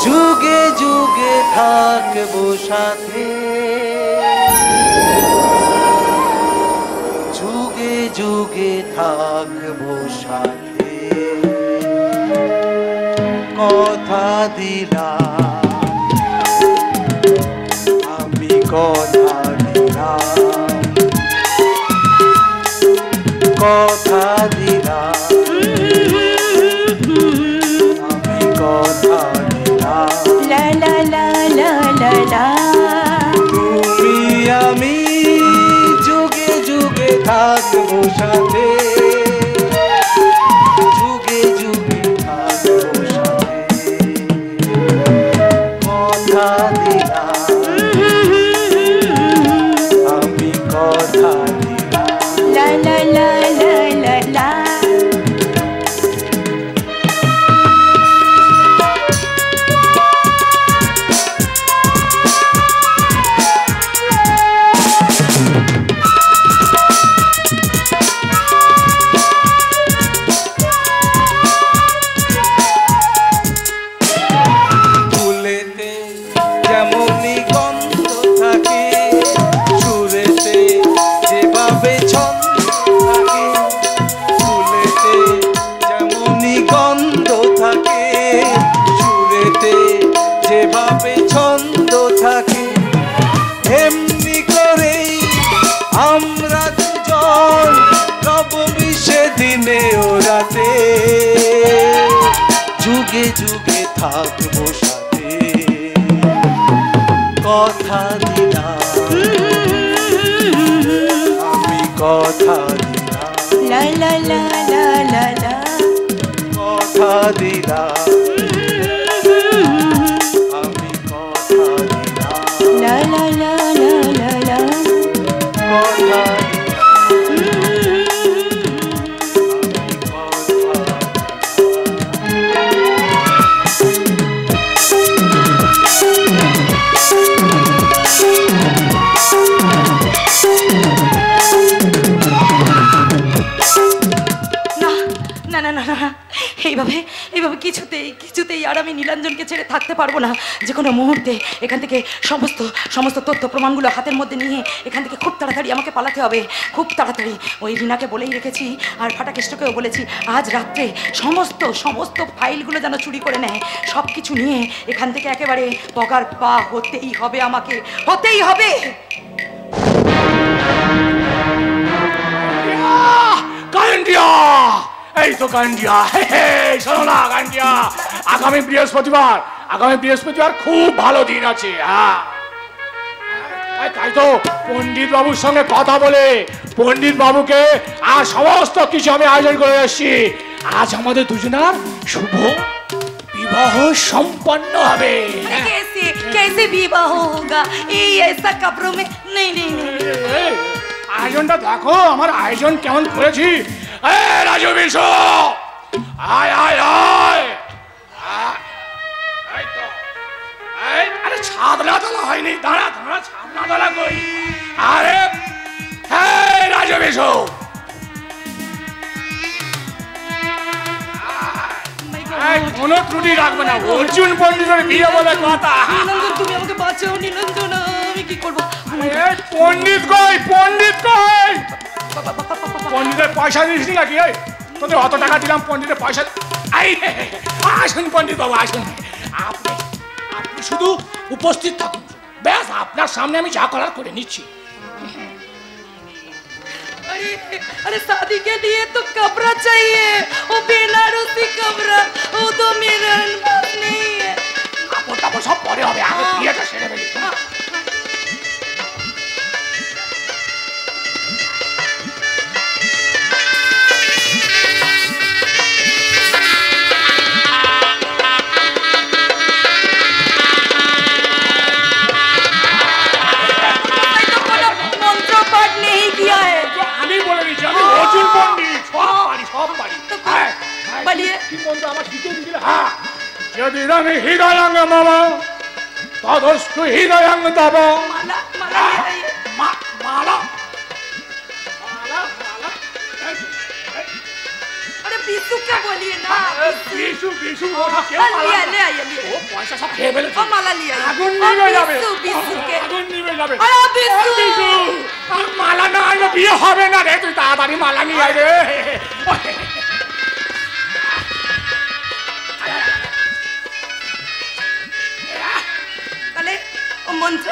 যুগে যুগে থাকবো সাথে, যুগে যুগে থাকবো সাথে। কথা দিলাম, আমি কথা দিলাম, কথা দিলাম, আমি কথা দিলাম। লা লা লা লা লা লা, তুমি আমি যুগে যুগে থাকবো সাথে, যুগে যুগে থাকবো সাথে। কথা দিলাম, যুগে থাকবো সাথে, কথা দিলাম আমি, কথা দিলাম, লা লা লা লা লা লা, কথা দিলাম আমি, কথা দিলাম, লা লা লা লা লা লা, কথা না না না না না, এইভাবে এইভাবে কিছুতেই কিছুতেই আর আমি নীলাঞ্জনকে ছেড়ে থাকতে পারবো না। যে কোনো মুহূর্তে এখান থেকে সমস্ত সমস্ত তথ্য প্রমাণগুলো হাতের মধ্যে নিয়ে এখান থেকে খুব তাড়াতাড়ি আমাকে পালাতে হবে, খুব তাড়াতাড়ি। ওই রিনাকে বলেই রেখেছি আর ফাটাকেষ্টকেও বলেছি আজ রাত্রে সমস্ত সমস্ত ফাইলগুলো যেন চুরি করে নেয়। সব কিছু নিয়ে এখান থেকে একেবারে পগার পা হতেই হবে, আমাকে হতেই হবে। কারেন্টিয়া, এই তো কারেন্টিয়া। শোনো না কারেন্টিয়া, আগামী বৃহস্পতিবার খুব ভালো দিন আছে। হ্যাঁ, তাই তো পণ্ডিত বাবুর সঙ্গে কথা বলে পণ্ডিত বাবুকে আর সমস্ত কিছু আমি আয়োজন করে এসেছি। আজ আমাদের দুজনার শুভ বিবাহ সম্পন্ন হবে। कैसे विवाह होगा ये ऐसा कपड़ों में? नहीं नहीं नहीं, আয়োজনটা দেখো, আমার আয়োজন কেমন করেছি। রাজু বিশু, আয় আয় আয়, আরে ছাদনা তোলা হয়নি, দাঁড়া দাঁড়া, ছাদনা তোলা কই? আরে হ্যাঁ রাজু বিশু, কোনো ত্রুটি রাখবে না, অর্জুন পণ্ডিতের বিয়ে বলে কথা। নীলাঞ্জন তুমি আমাকে বাঁচাও নীলাঞ্জন, আমি কি করবো? পণ্ডিত কই, পণ্ডিত কই? পণ্ডিতের পয়সা দিস নাকি? তোদের অত টাকা দিলাম, পণ্ডিতের পয়সা। আসুন পণ্ডিত বাবু আসুন, আপনি শুধু উপস্থিত থাকুন, ব্যাস আপনার সামনে আমি যা করার করে নিচ্ছি। अरे अरे शादी के लिए तो कपड़ा चाहिए, वो बेनारसी कपड़ा, वो तो मेरा पास नहीं है। কাপড় টাপড় সব পরে হবে, আগে বিয়েটা সেরে ফেলি। আমি বলে দিচ্ছি, আমি অর্জুন পণ্ডিত, সব পারি। বলিয়ে কি মন্ত্র আমার শিখিয়ে দিলে? হ্যাঁ, যদি রঙে হৃদয়াঙ্গ মম তদস্তু হৃদয়াঙ্গ তব। माला माला ले आइए। মালা, अरे बीसू क्या बोलिए ना, বিশু বিশু, ওটা কেউ लिया ले आइए ले ও পয়সা সব খেয়ে ফেলেছে। ओ माला ले आइए। আগুন নিভে যাবে, बीसू के আগুন নিভে যাবে। अरे बीसू বিশু, মালা না আনলে বিয়ে হবে না রে, তুই তাড়াতাড়ি মালা নিয়ে আয় রে। कले ओ मंत्र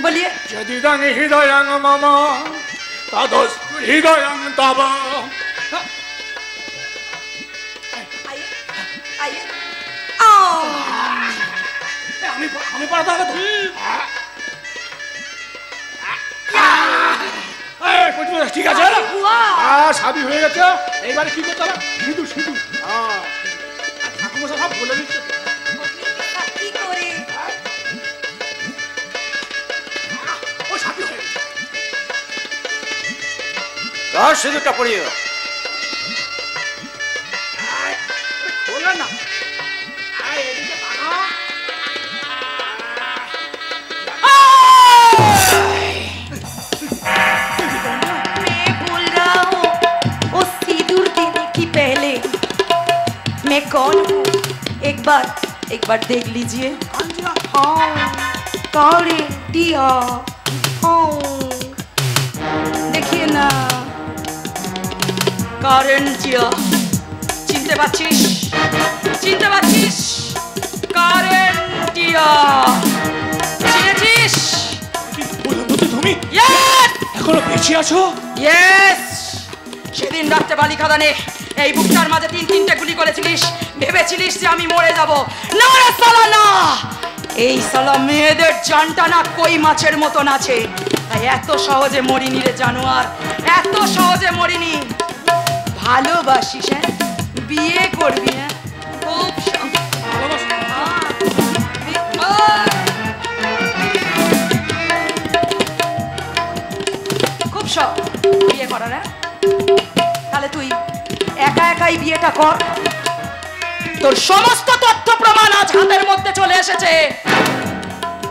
बोलिए। যদি রঙে হৃদয়াঙ্গ মম তদস্তু হৃদয়াঙ্গ তব। आइए आइए ओ আমি পড়াতে হবে তো। ঠিক আছে, শাদি হয়ে গেছে, এইবারে কি করতে হবে? সিঁদুর সিঁদুর ঠাকুমশা সব বলে দিচ্ছে। की करे ও শাদি হয়ে গেছে। কার সিঁদুরটা পড়িয়ে বলে না, এদিকে তাকা। मैं बोल रहा हूँ वो सिंदूर देने की पहले मैं कौन हूँ एक बार देख लीजिए। हाँ कारेंटिया, हाँ देखिए ना कारेंटिया, চিনতে পারছিস? চিনতে পারছিস? কারেন্টিয়া চিনেছিস? তুমি Yes! এখনো বেঁচে আছো? Yes! সেদিন দিন রাত্রে বালিখাদানে এই বুকটার মাঝে 3-3টে গুলি করেছিলিস, ভেবেছিলিস যে আমি মরে যাব। না রে সালা না, এই সালা মেয়েদের জানটা না কই মাছের মতন আছে, তাই এত সহজে মরিনি রে জানোয়ার, এত সহজে মরিনি। ভালোবাসিস? হ্যাঁ, বিয়ে করবি? হ্যাঁ, খুব খুব শখ বিয়ে করার। হ্যাঁ, তাহলে তুই একা একাই বিয়েটা কর। তোর সমস্ত তথ্য প্রমাণ আজ হাতের মধ্যে চলে এসেছে।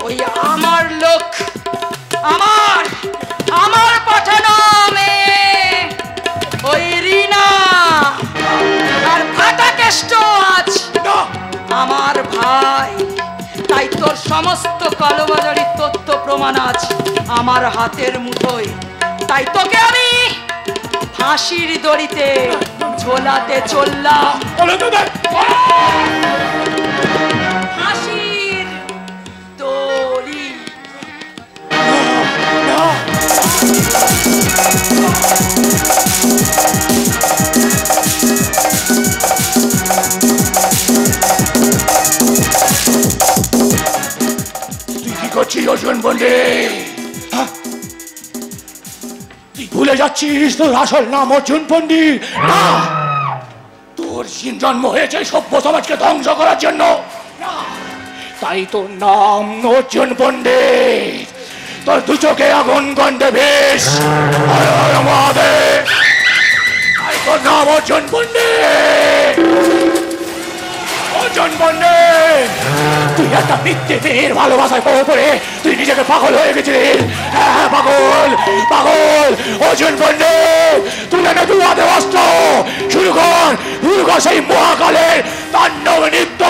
ওই আমার লোক, আমার পাঠানো মেয়ে ওই রিনা আর ফাটা কেষ্ট আজ আমার ভাই। তাই তোর সমস্ত কালোবাজারির তথ্য প্রমাণ আজ আমার হাতের মুঠোয়। তাই তোকে আমি ফাঁসির দড়িতে ঝোলাতে চললাম। ফাঁসির দড়ি। তুই কি করছিস অর্জুন পণ্ডিত? তুই ভুলে যাচ্ছিস তোর আসল নাম অর্জুন পণ্ডিত না। তোর জন্ম হয়েছে সভ্য সমাজকে ধ্বংস করার জন্য, তাই তোর নাম অর্জুন পণ্ডিত। তোর দু চোখে আগুন গন্ধে বেশ, তাই তোর নাম অর্জুন পণ্ডিত। অর্জুন পণ্ডিত, তুই একটা মিথ্যে মেয়ের ভালোবাসায় পড়ে তুই নিজেকে পাগল হয়ে গেছিস। হ্যাঁ, পাগল পাগল। অর্জুন পণ্ডিত, তুই না তুই হাতে অস্ত্র শুরু কর সেই মহাকালের তাণ্ডব নৃত্য।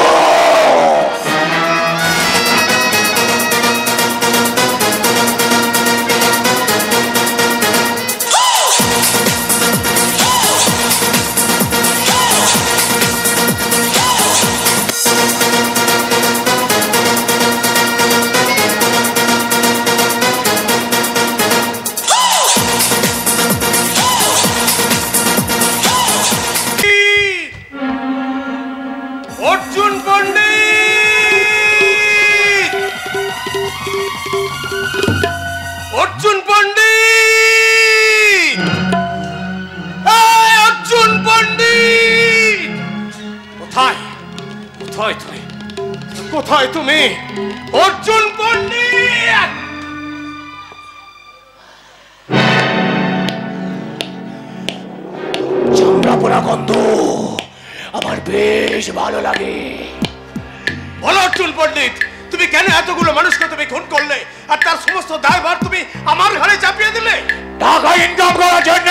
কোথায় তুমি অর্জুন পণ্ডিত? চামড়া পোড়া গন্ধ আমার বেশ ভালো লাগে। বলো অর্জুন পণ্ডিত, তুমি কেন এতগুলো মানুষকে তুমি খুন করলে আর তার সমস্ত দায়ভার তুমি আমার ঘরে চাপিয়ে দিলে? টাকা ইনকাম করার জন্য,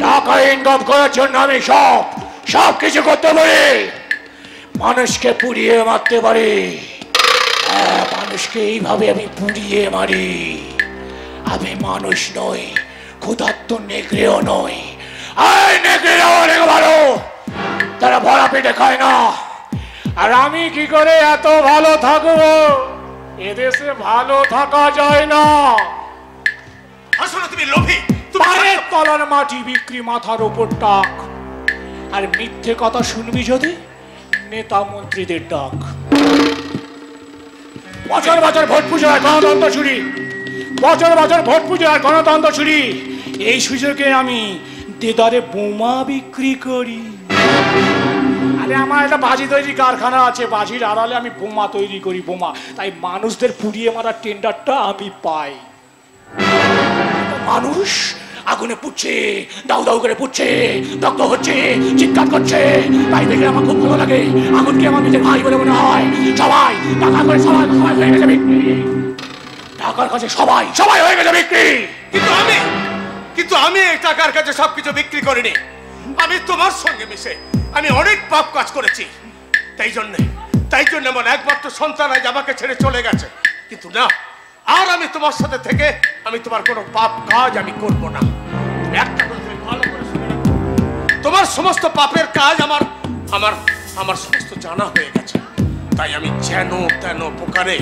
টাকা ইনকাম করার জন্য আমি সব কিছু করতে পারি। মানুষকে পুড়িয়ে মারতে পারি, মানুষকে এইভাবে আমি পুড়িয়ে মারি। আমি মানুষ নই, ক্ষুধার্ত নেকড়েও নই। নেকড়েরা অনেক ভালো, তারা ভরা পেটে খায় না। আর আমি কি করে এত ভালো থাকবো? এদেশে ভালো থাকা যায় না। আসলে তুমি লোভী। পায়ের তলার মাটি বিক্রি, মাথার উপর টাক। আর মিথ্যে কথা শুনবি যদি, নেতা মন্ত্রীদের ডাক। বছর বছর ভোট পুজো আর গণতন্ত্র চুরি, বছর বছর ভোট পুজো আর গণতন্ত্র চুরি। এই সুযোগে আমি দেদারে বোমা বিক্রি করি। আরে আমার একটা বাজি তৈরি কারখানা আছে, বাজির আড়ালে আমি বোমা তৈরি করি, বোমা। তাই মানুষদের পুড়িয়ে মারার টেন্ডারটা আমি পাই। মানুষ আগুনে পুড়ছে, দাউ দাউ করে পুড়ছে, দগ্ধ হচ্ছে, চিৎকার করছে। তাই দেখে আমার খুব ভালো লাগে। আগুনকে আমার নিজের ভাই বলে মনে হয়। সবাই টাকা করে সবাই হয়ে গেছে বিক্রি। টাকার কাছে সবাই হয়ে গেছে বিক্রি। কিন্তু আমি এই টাকার কাছে সবকিছু বিক্রি করিনি। আমি তোমার সঙ্গে মিশে আমি অনেক পাপ কাজ করেছি। তাই জন্য আমার একমাত্র সন্তান আজ আমাকে ছেড়ে চলে গেছে। কিন্তু না, আর আমি তোমার সাথে থেকে আমি তোমার কোনো পাপ কাজ আমি করব না। একটা কথা তুমি ভালো করে শুনে রাখো, তোমার সমস্ত পাপের কাজ আমার সমস্ত জানা হয়ে গেছে। তাই আমি যেন তেন প্রকারে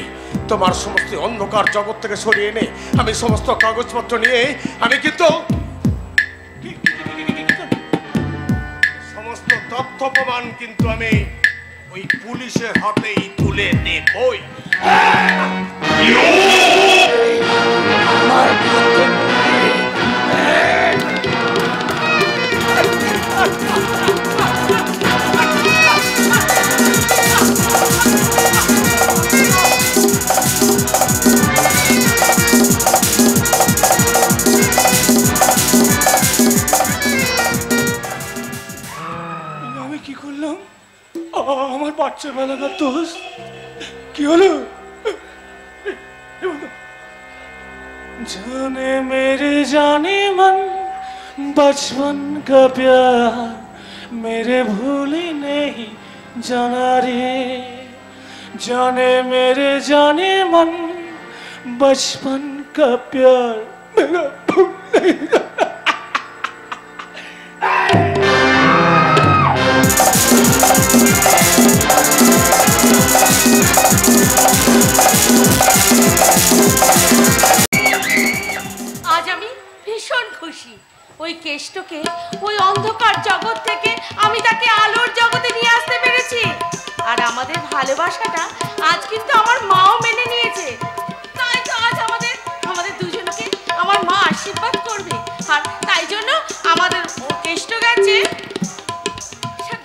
তোমার সমস্ত অন্ধকার জগৎ থেকে সরিয়ে এনে আমি সমস্ত কাগজপত্র নিয়ে আমি কিন্তু তথ্য প্রমাণ কিন্তু আমি ওই পুলিশের হাতেই তুলে নেবই। আমার বিরুদ্ধে আমি কি করলাম? আমার বাচ্চা বেলাকার দোষ কি হলো? जाने मेरे जाने मन बचपन का प्यार मेरे भूल ही नहीं जाना रे। जाने मेरे जाने मन बचपन का प्यार मेरा भूल नहीं जाना। আজ আমি ভীষণ খুশি। ওই কেষ্টকে ওই অন্ধকার জগৎ থেকে আমি তাকে আলোর জগতে নিয়ে আসতে পেরেছি। আর আমাদের ভালোবাসাটা আজ কিন্তু আমার মাও মেনে নিয়েছে। তাই তো আজ আমাদের দুজনকে আমার মা আশীর্বাদ করবে। আর তাই জন্য আমাদের কেষ্ট গেছে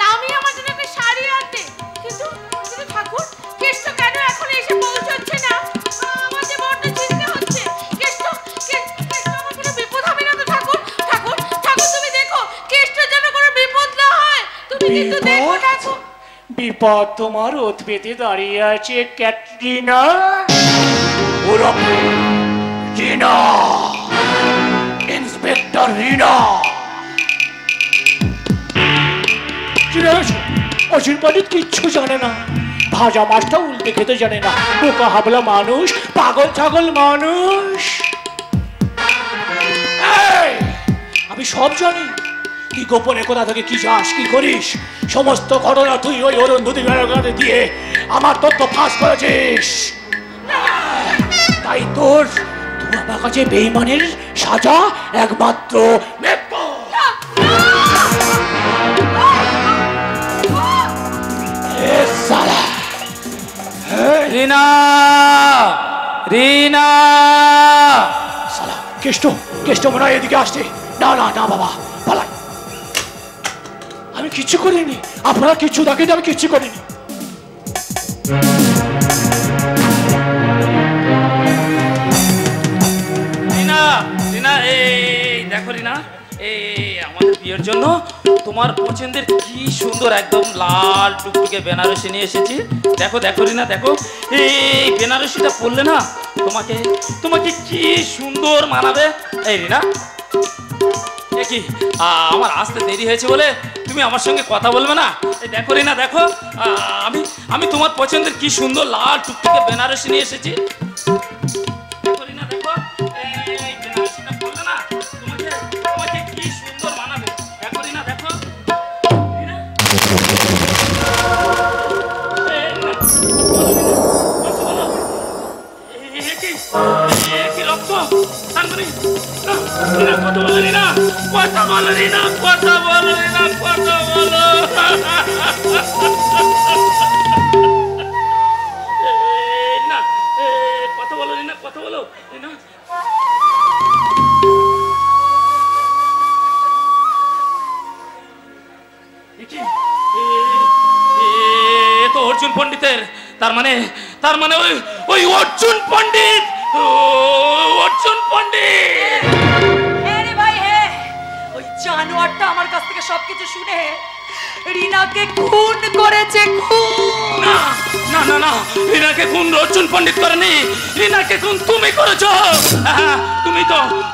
দামি আমার জন্য একটা শাড়ি আনতে। কিন্তু ঠাকুর কেষ্ট কেন এখন এসে পৌঁছচ্ছে না? আমার যে বড্ড চিন্তা হচ্ছে। কেষ্ট আমার কোনো বিপদ হবে না তো ঠাকুর? ঠাকুর তুমি দেখো কেষ্টর যেন কোনো বিপদ না হয়। তুমি কিন্তু দেখো ঠাকুর। বিপদ তোমার ওত পেতে দাঁড়িয়ে আছে ক্যাটরিনা। রিনা, ইন্সপেক্টর রিনা। অচিন পণ্ডিত কিচ্ছু জানে না, ভাজা মাছটা উল্টে খেতে জানে না, বোকা হাবলা মানুষ, পাগল ছাগল মানুষ। আমি সব জানি তুই গোপনে কোথা থেকে কি যাস, কি করিস, সমস্ত ঘটনা তুই ওই অরুন্ধতী বেড়াগাতে দিয়ে আমার তথ্য ফাঁস করেছিস। তাই তোর আমার কাছে বেঈমানের সাজা একমাত্র মৃত্যু। রিনা, রিনা। কেষ্ট মনে হয় এদিকে আসছে। না না না বাবা, পালাই। আমি কিচ্ছু করিনি, আপনারা কিচ্ছু দেখেন, আমি কিচ্ছু করিনি। রিনা, রিনা, এই দেখো রিনা, এই আমাদের বিয়ের জন্য তোমার পছন্দের কি সুন্দর একদম লাল টুকটুকে বেনারসি নিয়ে এসেছি। দেখো দেখো রিনা, দেখো এই বেনারসিটা পরলে না তোমাকে তোমাকে কি সুন্দর মানাবে। এই রিনা, কি আমার আসতে দেরি হয়েছে বলে তুমি আমার সঙ্গে কথা বলবে না? এই দেখো রিনা, দেখো আমি আমি তোমার পছন্দের কি সুন্দর লাল টুকটুকে বেনারসি নিয়ে এসেছি। দেখো রিনা, দেখো এই বেনারসিটা পরলে না তোমাকে তোমাকে কি সুন্দর মানাবে। দেখো রিনা, দেখো কি রক্ত সানমনি। কথা বলো রিনা, কথা বলো রিনা, কথা বলো রিনা, কথা বলো। না কথা বলো রিনা, কথা বলো রিনা। তো অর্জুন পণ্ডিতের, তার মানে ওই অর্জুন পণ্ডিত, অর্জুন পণ্ডিত। হ্যাঁ রে ভাই, হ্যাঁ, ওই জানোয়ারটা আমার কাছ থেকে সবকিছু শুনে রিনাকে খুন করেছে। খুন না না না না, রিনাকে খুন অর্জুন পণ্ডিত করেনি, রিনাকে খুন তুমি করেছো।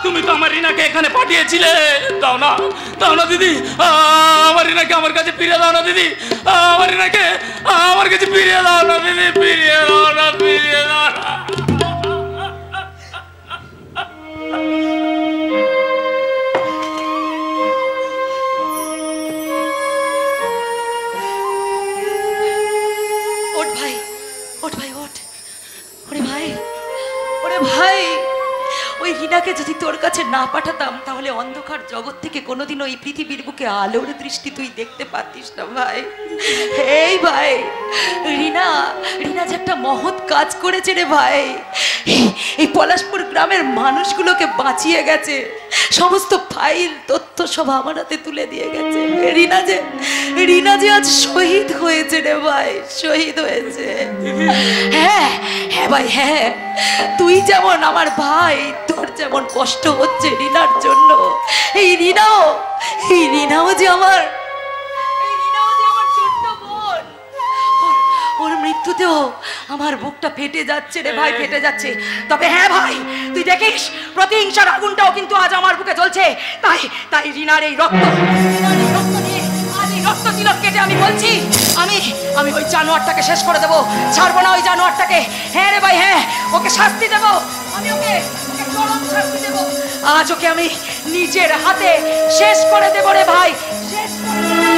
তুমি তো আমার রিনাকে এখানে পাঠিয়েছিলে। দাও না দিদি, আমার রিনাকে আমার কাছে ফিরিয়ে দাও না দিদি, আমার রিনাকে আমার কাছে ফিরিয়ে দাও না দিদি, ফিরিয়ে দাও না, ফিরিয়ে দাও না। ওই রিনাকে যদি তোর কাছে না পাঠাতাম তাহলে অন্ধকার জগৎ থেকে কোনোদিনও এই পৃথিবীর বুকে আলোর দৃষ্টি তুই দেখতে পাতিস না ভাই। এই ভাই, রিনা যে একটা মহৎ কাজ করেছে রে ভাই। এই পলাশপুর গ্রামের মানুষগুলোকে বাঁচিয়ে গেছে, সমস্ত ফাইল তথ্য সব আমার হাতে তুলে দিয়ে গেছে। রিনা যে আজ শহীদ হয়েছে রে ভাই, শহীদ হয়েছে। হ্যাঁ হ্যাঁ ভাই, হ্যাঁ, তুই যেমন আমার ভাই, তোর যেমন কষ্ট হচ্ছে রিনার জন্য, এই রিনাও যে আমার ছোট্ট বোন। ওর মৃত্যুতেও আমার বুকটা ফেটে যাচ্ছে রে ভাই, ফেটে যাচ্ছে। তবে হ্যাঁ ভাই, তুই দেখিস প্রতিহিংসার আগুনটাও কিন্তু আজ আমার বুকে জ্বলছে। তাই রিনার এই রক্ত নিয়ে আজ এই রক্ত তিলক কেটে আমি বলছি, আমি ওই জানোয়ারটাকে শেষ করে দেবো, ছাড়বো না ওই জানোয়ারটাকে। হ্যাঁ রে ভাই, হ্যাঁ, ওকে শাস্তি দেবো, আমি ওকে চরম শাস্তি দেবো। আজ ওকে আমি নিজের হাতে শেষ করে দেবো রে ভাই, শেষ করে দেবো।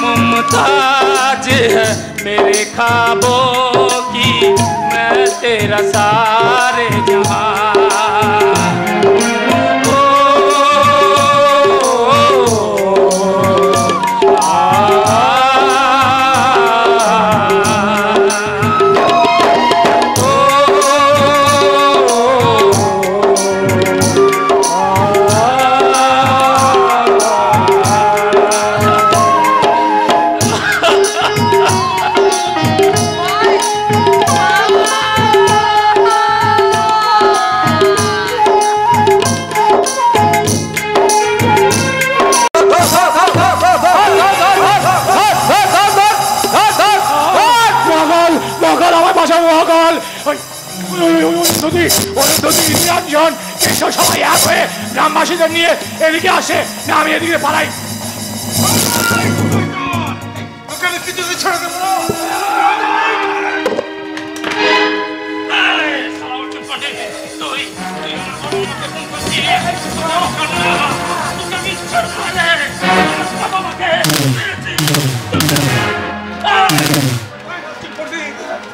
मुमताज है मेरे ख्वाबों की, मैं तेरा सारे जहां। সবাই এক হয়ে গ্রামবাসীদের নিয়ে এদিকে আসে না, আমি এদিকে পালাই।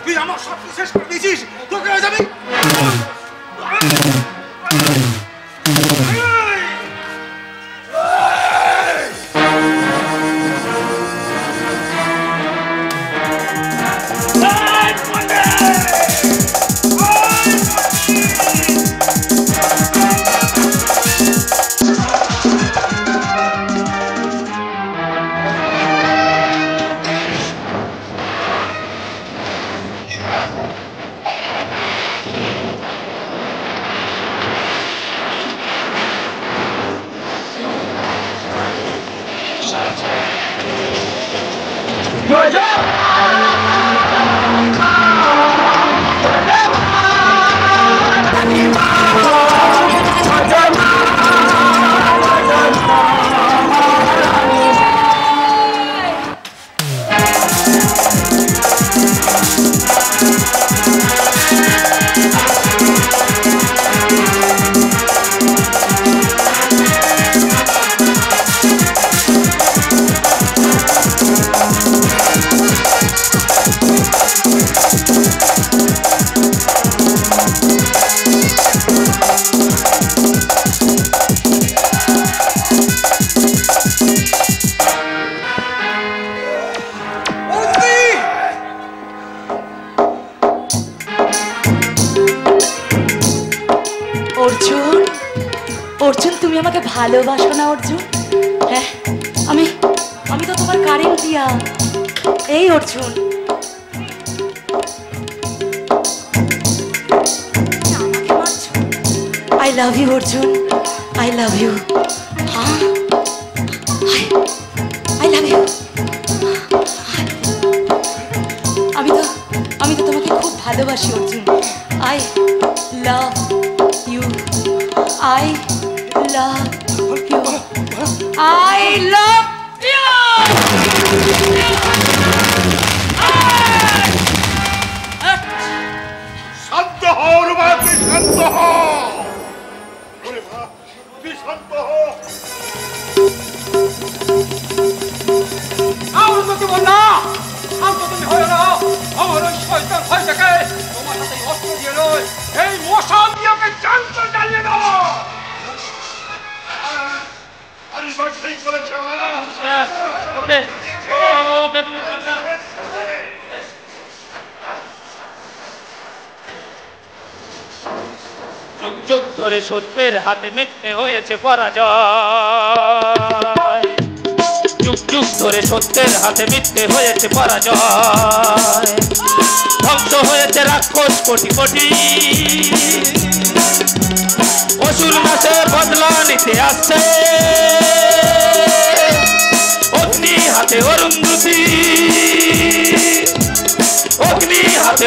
তুই আমার সব শেষ করে দিয়েছিস, তোকে যাবি। অর্জুন, তুমি আমাকে ভালোবাসো না অর্জুন? হ্যাঁ, আমি তো তোমার কারেন্ট দিয়া। এই অর্জুন, আমাকে মারছো? I love you Arjun, I love you. হ্যাঁ, আই লাভ ইউ। আমি তো তোমাকে খুব ভালোবাসি Arjun. I love you, I love you, I love you. শান্ত হও রুমা, তুই শান্ত হও। ওরে মা, তুই শান্ত হও। অরুন্ধতী বন্যা, শান্ত তুমি হয়ে না। আমার ওই শয়তান ভয় থেকে তোমার সাথে অস্ত্র দিয়ে নয়, এই মশা দিয়ে ওকে জ্যান্ত জ্বালিয়ে দাও। আরে বাট ঠিক করেছে। যুগ যুগ ধরে সত্যের হাতে মিথ্যে হয়েছে পরাজয়। যুগ যুগ ধরে সত্যের হাতে মিথ্যে হয়েছে পরাজয়। ধ্বংস হয়েছে রাক্ষস কোটি কোটি, অসুর নাচে বদলা নিতে আসছে। অগ্নি হাতে অরুন্ধতী, অগ্নি হাতে